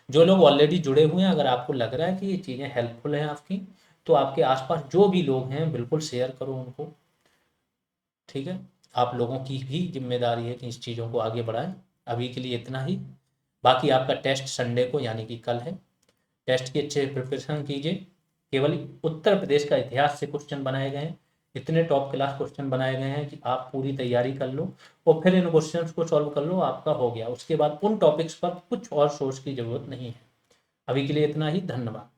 जो लोग ऑलरेडी जुड़े हुए हैं, अगर आपको लग रहा है कि ये चीज़ें हेल्पफुल हैं आपकी, तो आपके आसपास जो भी लोग हैं बिल्कुल शेयर करो उनको, ठीक है। आप लोगों की भी जिम्मेदारी है कि इस चीज़ों को आगे बढ़ाएं। अभी के लिए इतना ही। बाकी आपका टेस्ट संडे को यानी कि कल है। टेस्ट की अच्छे प्रिपरेशन कीजिए। केवल उत्तर प्रदेश का इतिहास से क्वेश्चन बनाए गए हैं, इतने टॉप क्लास क्वेश्चन बनाए गए हैं कि आप पूरी तैयारी कर लो और फिर इन क्वेश्चंस को सॉल्व कर लो, आपका हो गया। उसके बाद उन टॉपिक्स पर कुछ और सोर्स की जरूरत नहीं है। अभी के लिए इतना ही। धन्यवाद।